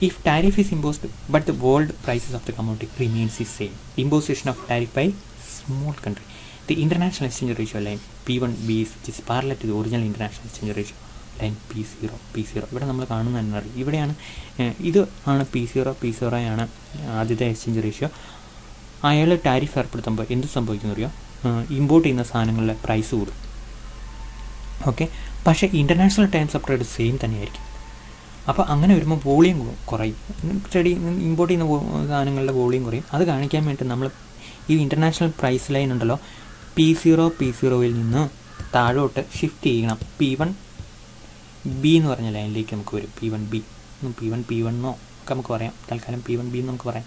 If tariff is imposed but the world prices of the commodity remains is same, imposition of tariff by small country. The international exchange ratio line P1B is parallel to the original international exchange ratio line P0. ഇവിടെ നമ്മൾ കാണുന്ന തന്നെ ഇവിടെയാണ്, ഇത് ആണ് P0 ആണ് ആദ്യത്തെ എക്സ്ചേഞ്ച് റേഷ്യോ. അയാൾ ടാരിഫ് ഏർപ്പെടുത്തുമ്പോൾ എന്ത് സംഭവിക്കുന്നു അറിയോ? ഇമ്പോർട്ട് ചെയ്യുന്ന സാധനങ്ങളുടെ പ്രൈസ് കൂടും. ഓക്കെ, പക്ഷേ international terms of trade same തന്നെയായിരിക്കും. അപ്പോൾ അങ്ങനെ വരുമ്പോൾ വോളിയം കുറയും. ഇമ്പോർട്ട് ചെയ്യുന്ന സാധനങ്ങളുടെ വോളിയം കുറയും. അത് കാണിക്കാൻ വേണ്ടി നമ്മൾ ഈ ഇൻ്റർനാഷണൽ പ്രൈസ് ലൈൻ ഉണ്ടല്ലോ, P0യിൽ നിന്ന് താഴോട്ട് ഷിഫ്റ്റ് ചെയ്യണം. P1B എന്ന് പറഞ്ഞ ലൈനിലേക്ക് നമുക്ക് വരും. P1 എന്നോ ഒക്കെ നമുക്ക് പറയാം. തൽക്കാലം P1B എന്ന് നമുക്ക് പറയാം.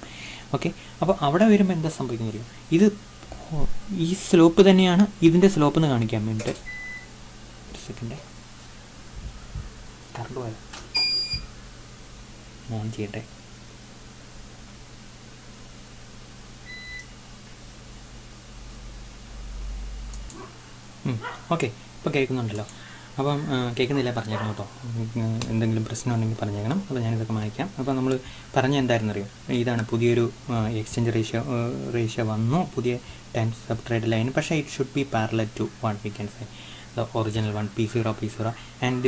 ഓക്കെ, അപ്പോൾ അവിടെ വരുമ്പോൾ എന്താ സംഭവിക്കുന്നത് അറിയാം? ഇത് ഈ സ്ലോപ്പ് തന്നെയാണ് ഇതിൻ്റെ സ്ലോപ്പ് എന്ന് കാണിക്കാൻ വേണ്ടിയിട്ട്. ഒരു സെക്കൻഡ്, കറണ്ട് പോയാൽ ഓൺ ചെയ്യട്ടെ. ഓക്കെ, ഇപ്പോൾ കേൾക്കുന്നുണ്ടല്ലോ. അപ്പം കേൾക്കുന്നില്ല പറഞ്ഞേക്കണം കേട്ടോ. എന്തെങ്കിലും പ്രശ്നം ഉണ്ടെങ്കിൽ പറഞ്ഞേക്കണം. അപ്പോൾ ഞാനിതൊക്കെ മായ്ക്കാം. അപ്പോൾ നമ്മൾ പറഞ്ഞ എന്തായിരുന്നു അറിയോ? ഇതാണ് പുതിയൊരു എക്സ്ചേഞ്ച് റേഷ്യോ വന്നു, പുതിയ ടൈംസ് ഓഫ് ട്രേഡ് ലൈൻ. പക്ഷേ it should be parallel to what we can say the original one P0 and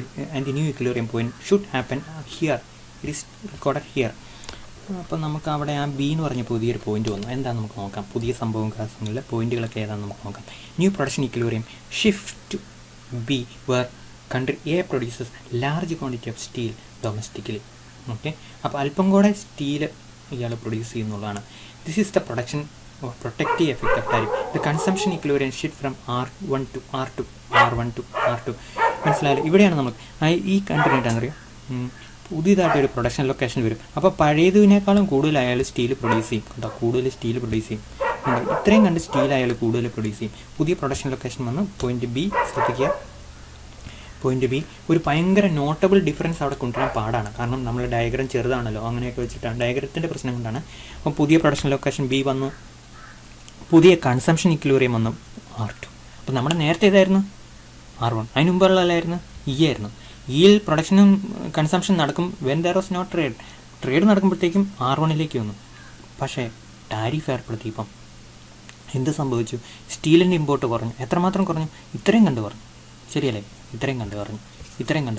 the new equilibrium point should happen here. It is recorded here. അപ്പോൾ നമുക്ക് അവിടെ ആ B എന്ന് പറഞ്ഞ പുതിയൊരു പോയിന്റ് വന്നു. എന്താണെന്ന് നമുക്ക് നോക്കാം. പുതിയ സംഭവങ്ങളിലെ പോയിന്റുകളൊക്കെ ഏതാണെന്ന് നമുക്ക് നോക്കാം. New production equilibrium shift B where country A produces large quantity of steel domestically. Okay, അപ്പോൾ അല്പം കൂടെ സ്റ്റീൽ ഇയാൾ പ്രൊഡ്യൂസ് ചെയ്യുന്നുള്ളതാണ്. This is the production or protective effect of tariff. The consumption equilibrium shift from R1 to R2. മനസ്സിലായാലും ഇവിടെയാണ് നമുക്ക് ഈ കൺട്രി എന്താണെന്ന് അറിയാം, പുതിയതായിട്ടൊരു പ്രൊഡക്ഷൻ ലൊക്കേഷൻ വരും. അപ്പോൾ പഴയതിനേക്കാളും കൂടുതൽ അയാൾ സ്റ്റീൽ പ്രൊഡ്യൂസ് ചെയ്യും കേട്ടോ, കൂടുതൽ സ്റ്റീൽ പ്രൊഡ്യൂസ് ചെയ്യും. ഇത്രയും കണ്ട് സ്റ്റീൽ അയാൾ കൂടുതൽ പ്രൊഡ്യൂസ് ചെയ്യും. പുതിയ പ്രൊഡക്ഷൻ ലൊക്കേഷൻ വന്ന് പോയിന്റ് B ശ്രദ്ധിക്കുക. പോയിന്റ് B ഒരു ഭയങ്കര നോട്ടബിൾ ഡിഫറൻസ് അവിടെ കൊണ്ടുവരാൻ പാടാണ്. കാരണം നമ്മൾ ഡയഗ്രം ചെറുതാണല്ലോ, അങ്ങനെയൊക്കെ വെച്ചിട്ടാണ് ഡയഗ്രത്തിൻ്റെ പ്രശ്നം കൊണ്ടാണ്. അപ്പോൾ പുതിയ പ്രൊഡക്ഷൻ ലൊക്കേഷൻ B വന്നു, പുതിയ കൺസംഷൻ ഇക്വിലിബ്രിയം വന്നു R2. അപ്പോൾ നമ്മുടെ നേരത്തെ ഏതായിരുന്നു? R1. അതിന് മുമ്പുള്ളതായിരുന്നു E ആയിരുന്നു. ഇയിൽ പ്രൊഡക്ഷനും കൺസംഷൻ നടക്കും. When there was not trade നടക്കുമ്പോഴത്തേക്കും R1ലേക്ക് വന്നു. പക്ഷേ ടാരിഫ് ഏർപ്പെടുത്തിയപ്പം എന്ത് സംഭവിച്ചു? സ്റ്റീലിൻ്റെ ഇമ്പോർട്ട് കുറഞ്ഞു. എത്രമാത്രം കുറഞ്ഞു? ഇത്രയും കണ്ട് കുറഞ്ഞു. ശരിയല്ലേ? ഇത്രയും കണ്ട്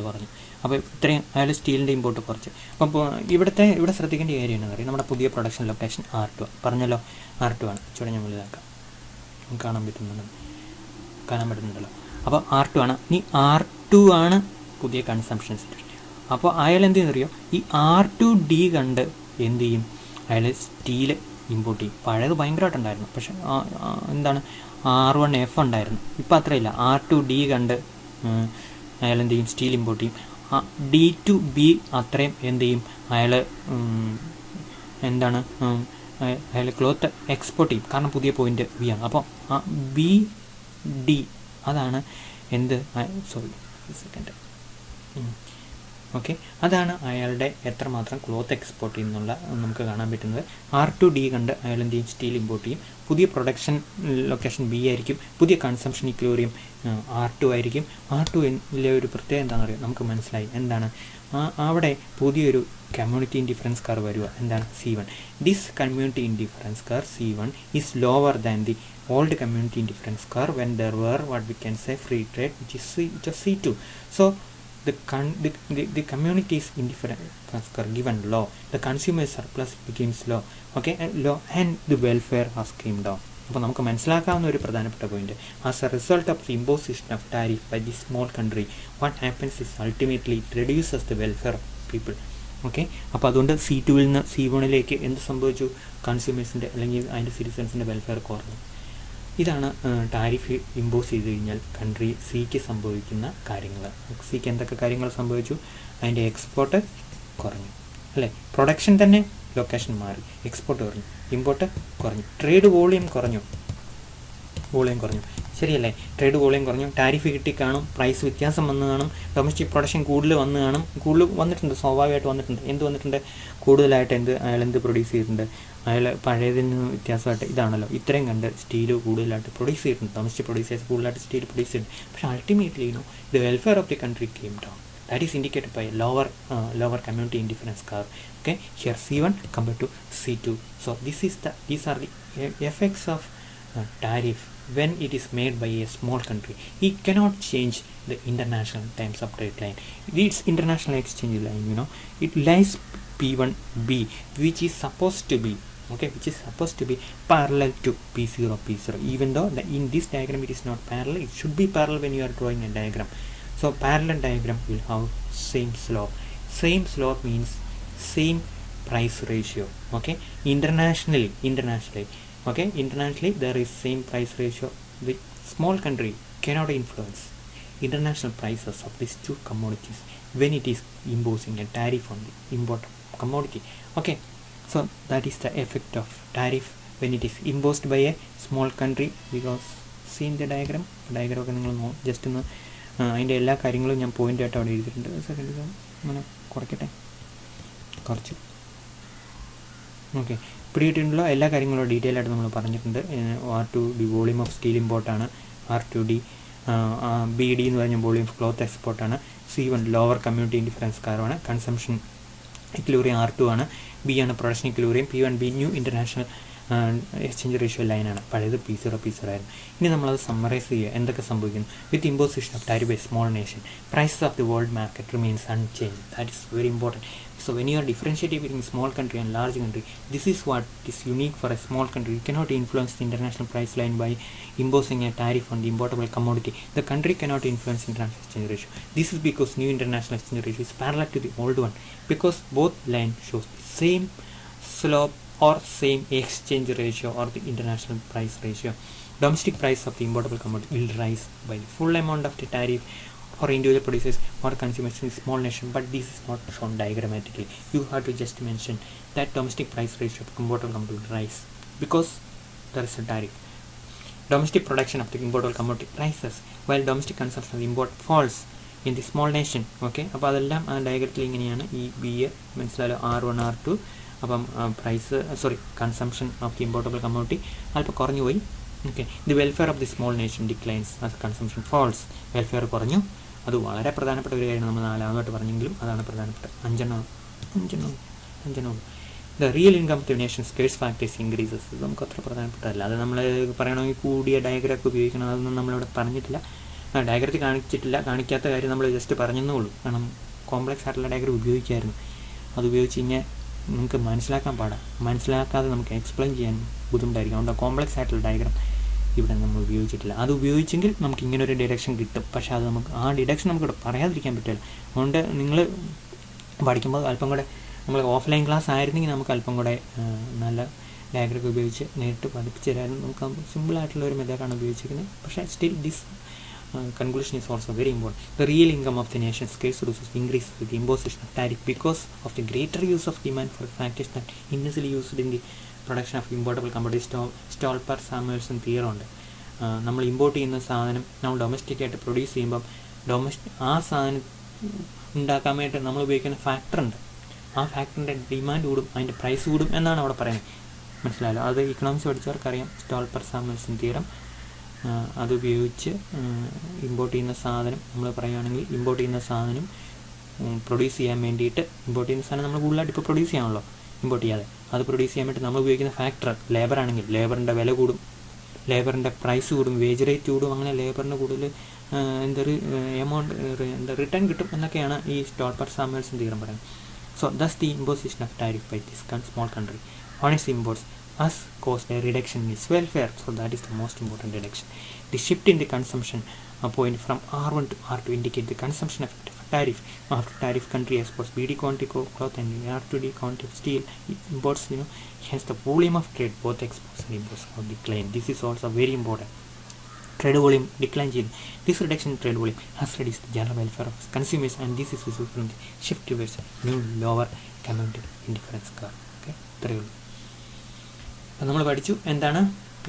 കുറഞ്ഞു. അപ്പോൾ ഇത്രയും അയാൾ സ്റ്റീലിൻ്റെ ഇമ്പോർട്ട് കുറച്ച്. അപ്പോൾ ഇവിടെ ശ്രദ്ധിക്കേണ്ട കാര്യം എന്താണെന്ന് അറിയാം, നമ്മുടെ പുതിയ പ്രൊഡക്ഷൻ ലൊക്കേഷൻ R2 പറഞ്ഞല്ലോ, R2 ആണ്. ചൂടെ ഞാൻ വലുതാക്കാം, കാണാൻ പറ്റുന്നുണ്ടല്ലോ. അപ്പോൾ R2 ആണ്. ഇനി R2 ആണ് പുതിയ കൺസംഷൻ സിറ്റുവേഷൻ. അപ്പോൾ അയാൾ എന്ത് ചെയ്യുന്നറിയോ? ഈ R2D കണ്ട് എന്ത് ചെയ്യും? അയാൾ സ്റ്റീൽ ഇമ്പോർട്ട് ചെയ്യും. പഴയത് ഭയങ്കരമായിട്ടുണ്ടായിരുന്നു, പക്ഷേ എന്താണ് R1F ഉണ്ടായിരുന്നു. ഇപ്പം അത്രയില്ല. R2D കണ്ട് അയാൾ എന്ത് ചെയ്യും? സ്റ്റീൽ ഇമ്പോർട്ട് ചെയ്യും. D2B അത്രയും എന്ത് ചെയ്യും? അയാൾ ക്ലോത്ത് എക്സ്പോർട്ട് ചെയ്യും. കാരണം പുതിയ പോയിന്റ് B ആണ്. അപ്പോൾ BD അതാണ് സെക്കൻഡ്. ഓക്കെ, അതാണ് അയാളുടെ എത്രമാത്രം ക്ലോത്ത് എക്സ്പോർട്ട് ചെയ്യുന്നുള്ള നമുക്ക് കാണാൻ പറ്റുന്നത്. R2D കണ്ട് അയാൾ എന്ത് ചെയ്യും? സ്റ്റീൽ ഇമ്പോർട്ട് ചെയ്യും. പുതിയ പ്രൊഡക്ഷൻ ലൊക്കേഷൻ B ആയിരിക്കും. പുതിയ കൺസംഷൻ ഇക്വിലിബ്രിയം R2 ആയിരിക്കും. R2ലെ ഒരു പ്രത്യേകത എന്താണെന്ന് അറിയാം, നമുക്ക് മനസ്സിലായി. എന്താണ് അവിടെ പുതിയൊരു കമ്മ്യൂണിറ്റി ഇൻഡിഫറൻസ് കർവ് വരിക. എന്താണ്? C1. This community indifference curve C1 is lower than the old community indifference curve when there were what we can say free trade, which is C2. So the community's indifference curve given low, the consumer surplus becomes low, okay, and low, and the welfare has came down. അപ്പോൾ നമുക്ക് മനസ്സിലാക്കാവുന്ന ഒരു പ്രധാനപ്പെട്ട point, as a result of the imposition of tariff by the small country what happens is ultimately it reduces the welfare of people. Okay, അപ്പോൾ അതുകൊണ്ട് C2-ൽ നിന്ന് C1-ലേക്ക് എന്ത് സംഭവിച്ചു? കൺസ്യൂമേഴ്സിൻ്റെ അല്ലെങ്കിൽ അതിൻ്റെ സിറ്റിസൺസിൻ്റെ വെൽഫെയർ കുറഞ്ഞു. ഇതാണ് ടാരിഫ് ഇമ്പോസ് ചെയ്ത് കഴിഞ്ഞാൽ കൺട്രി സിക്ക് സംഭവിക്കുന്ന കാര്യങ്ങൾ. സിക്ക് എന്തൊക്കെ കാര്യങ്ങൾ സംഭവിച്ചു? അതിൻ്റെ എക്സ്പോർട്ട് കുറഞ്ഞു അല്ലേ, പ്രൊഡക്ഷൻ തന്നെ ലൊക്കേഷൻ മാറി, എക്സ്പോർട്ട് കുറഞ്ഞു, ഇമ്പോർട്ട് കുറഞ്ഞു, ട്രേഡ് വോളിയം കുറഞ്ഞു, ശരിയല്ലേ? ട്രേഡ് വോളിയം കുറഞ്ഞു, ടാരിഫ് കിട്ടി കാണും, പ്രൈസ് വ്യത്യാസം വന്ന് കാണും, ഡൊമസ്റ്റിക് പ്രൊഡക്ഷൻ കൂടുതൽ വന്ന് കാണും, കൂടുതൽ വന്നിട്ടുണ്ട്, സ്വാഭാവികമായിട്ട് വന്നിട്ടുണ്ട്. എന്ത് വന്നിട്ടുണ്ട്? കൂടുതലായിട്ട് അയാൾ എന്ത് പ്രൊഡ്യൂസ് ചെയ്തിട്ടുണ്ട്? അയാൾ പഴയതിൽ നിന്ന് വ്യത്യാസമായിട്ട് ഇതാണല്ലോ, ഇത്രയും കണ്ട് സ്റ്റീൽ കൂടുതലായിട്ട് പ്രൊഡ്യൂസ് ചെയ്തിട്ടുണ്ട്, ഡൊമസ്റ്റിക് പ്രൊഡ്യൂസേഴ്സ് കൂടുതലായിട്ട് സ്റ്റീൽ പ്രൊഡ്യൂസ് ചെയ്തിട്ടുണ്ട്. പക്ഷേ ultimately the welfare of the country came down. That is indicated by lower community indifference curve. Okay, here C1 compared to C2. So these are the effects of tariff when it is made by a small country. It cannot change the international terms of trade line. It's international exchange line. It lies P1B, which is supposed to be parallel to P0. Even though in this diagram it is not parallel, it should be parallel when you are drawing a diagram. So parallel diagram will have same slope. Same slope means same price ratio. Okay, internationally, okay, internationally there is same price ratio. The small country cannot influence international prices of these two commodities when it is imposing a tariff on the import commodity. Okay, so that is the effect of tariff when it is imposed by a small country. Because see in the diagram ഒക്കെ നിങ്ങൾ ജസ്റ്റ് ഒന്ന് അതിൻ്റെ എല്ലാ കാര്യങ്ങളും ഞാൻ പോയിൻ്റായിട്ട് അവിടെ എഴുതിയിട്ടുണ്ട്. സെക്കൻഡ് അങ്ങനെ കുറച്ച് ഓക്കെ, പിടിയിട്ടുള്ള എല്ലാ കാര്യങ്ങളും ഡീറ്റെയിൽ ആയിട്ട് നമ്മൾ പറഞ്ഞിട്ടുണ്ട്. R2D വോളിയം ഓഫ് സ്റ്റീൽ ഇമ്പോർട്ടാണ്, R2D BD എന്ന് പറഞ്ഞ വോളിയം ഓഫ് ക്ലോത്ത് എക്സ്പോർട്ടാണ്, C1 ലോവർ കമ്മ്യൂണിറ്റി ഇൻഡിഫറൻസ് കാർവാണ്, കൺസംഷൻ ഇക്വിലിബ്രിയം R2 ആണ്, B ആണ് production equilibrium, P1B new international exchange ratio ലൈനാണ്, പഴയത് P0 ആയിരുന്നു. ഇനി നമ്മളത് സമ്മറൈസ് ചെയ്യുക, എന്തൊക്കെ സംഭവിക്കുന്നു? With imposition of tariff by small nation, prices of the world market remains unchanged. That is very important. So when you are differentiating between small country and large country, this is what is unique for a small country. You cannot influence the international price line by imposing a tariff on the importable commodity. The country cannot influence international exchange ratio. This is because new international exchange ratio is parallel to the old one, because both line shows the same slope or same exchange ratio or the international price ratio. Domestic price of the importable commodity will rise by the full amount of the tariff for individual producers or consumers in small nation, but this is not shown diagrammatically. You have to just mention that domestic price ratio of importable commodity will rise because there is a tariff. Domestic production of the importable commodity rises while domestic consumption of import falls in the small nation. Okay, അപ്പോൾ അതെല്ലാം ആ ഡയഗ്രത്തിൽ ഇങ്ങനെയാണ്. ഈ ബി മനസ്സിലായാലും R1 R2. അപ്പം consumption of the importable commodity അല്പം കുറഞ്ഞു പോയി. Okay, the welfare of the small nation declines as consumption falls. Welfare കുറഞ്ഞു. അത് വളരെ പ്രധാനപ്പെട്ട ഒരു കാര്യമാണ്. നമ്മൾ നാലാമതായിട്ട് പറഞ്ഞെങ്കിലും അതാണ് പ്രധാനപ്പെട്ട അഞ്ചെണ്ണം. The real income of the nation scarce factors increases. ഇത് നമുക്ക് അത്ര പ്രധാനപ്പെട്ടതല്ല. അത് നമ്മൾ പറയണമെങ്കിൽ കൂടിയ ഡയഗ്രാമൊക്കെ ഉപയോഗിക്കണം. അതൊന്നും നമ്മളിവിടെ പറഞ്ഞിട്ടില്ല, ഡയഗ്രത്തിൽ കാണിക്കാത്ത കാര്യം നമ്മൾ ജസ്റ്റ് പറഞ്ഞെന്നേ ഉള്ളൂ. കാരണം കോംപ്ലക്സ് ആയിട്ടുള്ള ഡയഗ്രാം ഉപയോഗിക്കായിരുന്നു. അത് ഉപയോഗിച്ച് കഴിഞ്ഞാൽ നിങ്ങൾക്ക് മനസ്സിലാക്കാതെ നമുക്ക് എക്സ്പ്ലെയിൻ ചെയ്യാൻ ബുദ്ധിമുട്ടായിരിക്കും. അതുകൊണ്ട് കോംപ്ലക്സ് ആയിട്ടുള്ള ഡയഗ്രാം ഇവിടെ നമ്മൾ ഉപയോഗിച്ചിട്ടില്ല. അത് ഉപയോഗിച്ചെങ്കിൽ നമുക്ക് ഇങ്ങനെ ഒരു ഡിഡക്ഷൻ കിട്ടും. പക്ഷേ അത് ആ ഡിഡക്ഷൻ നമുക്കിവിടെ പറയാതിരിക്കാൻ പറ്റില്ല. അതുകൊണ്ട് നിങ്ങൾ പഠിക്കുമ്പോൾ അല്പം കൂടെ നമ്മൾ ഓഫ്ലൈൻ ക്ലാസ് ആയിരുന്നെങ്കിൽ നമുക്ക് അല്പം കൂടെ നല്ല ഡയഗ്രം ഉപയോഗിച്ച് നേരിട്ട് പഠിപ്പിച്ച് തരാനും നമുക്ക് സിമ്പിളായിട്ടുള്ള ഒരു മെത്തേഡാണ് ഉപയോഗിച്ചിരിക്കുന്നത്. പക്ഷേ still this conclusion is also very important. The real income of the nation's scarce resources increases with the imposition of tariff because of the greater use of demand for factors that initially used in the production of importable commodities. Tarff theory ഉണ്ട്. നമ്മൾ ഇമ്പോർട്ട് ചെയ്യുന്ന സാധനം നമ്മൾ ഡൊമസ്റ്റിക്കായിട്ട് പ്രൊഡ്യൂസ് ചെയ്യുമ്പം ആ സാധനം ഉണ്ടാക്കാൻ വേണ്ടി നമ്മൾ ഉപയോഗിക്കുന്ന ഫാക്ടറുണ്ട്. ആ ഫാക്ടറിൻ്റെ ഡിമാൻഡ് കൂടും, അതിൻ്റെ പ്രൈസ് കൂടും എന്നാണ് അവിടെ പറയുന്നത്. മനസ്സിലായല്ലോ? അത് ഇക്കണോമിക്സ് പഠിച്ചവർക്കറിയാം. Tarff theorem. അതുപയോഗിച്ച് ഇമ്പോർട്ട് ചെയ്യുന്ന സാധനം നമ്മൾ പറയുകയാണെങ്കിൽ ഇമ്പോർട്ട് ചെയ്യുന്ന സാധനം പ്രൊഡ്യൂസ് ചെയ്യാൻ വേണ്ടിയിട്ട് ഇമ്പോർട്ട് ചെയ്യുന്ന സാധനം നമ്മൾ കൂടുതലായിട്ട് ഇപ്പോൾ പ്രൊഡ്യൂസ് ചെയ്യാണല്ലോ ഇമ്പോർട്ട് ചെയ്യാതെ. അത് പ്രൊഡ്യൂസ് ചെയ്യാൻ വേണ്ടി നമ്മൾ ഉപയോഗിക്കുന്ന ഫാക്ടർ ലേബർ ആണെങ്കിൽ ലേബറിൻ്റെ വില കൂടും, ലേബറിൻ്റെ പ്രൈസ് കൂടും, വേജ് റേറ്റ് കൂടും. അങ്ങനെ ലേബറിന് കൂടുതൽ എമൗണ്ട് റിട്ടേൺ കിട്ടും എന്നൊക്കെയാണ് ഈ Tarff തിയറം പറയുന്നത്. So thus the imposition of tariff by this small country on its imports has caused a reduction in its welfare. So that is the most important reduction. The shift in the consumption point from R1 to R2 indicate the consumption effect of a tariff. After tariff, country exports BD quantity cloth and R2D quantity of steel, it imports, hence the volume of trade, both exports and imports have declined. This is also very important. Trade volume decline. This reduction in trade volume has reduced the general welfare of consumers, and this is visible from the shift towards new lower commodity indifference curve. Okay, ഇത്രയേ ഉള്ളൂ. അപ്പോൾ നമ്മൾ പഠിച്ചു എന്താണ്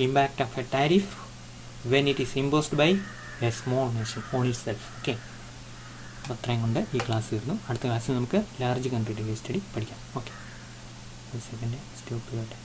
impact of a tariff when it is imposed by a small nation on itself. Okay, അപ്പോൾ അത്രയും കൊണ്ട് ഈ ക്ലാസ് തീർന്നു. അടുത്ത ക്ലാസ്സിൽ നമുക്ക് ലാർജ് കൺട്രിയുടെ കേസ് സ്റ്റഡി പഠിക്കാം. ഓക്കെ, ഒരു സെക്കൻഡ് സ്റ്റോപ്പ് ചെയ്തോട്ടെ.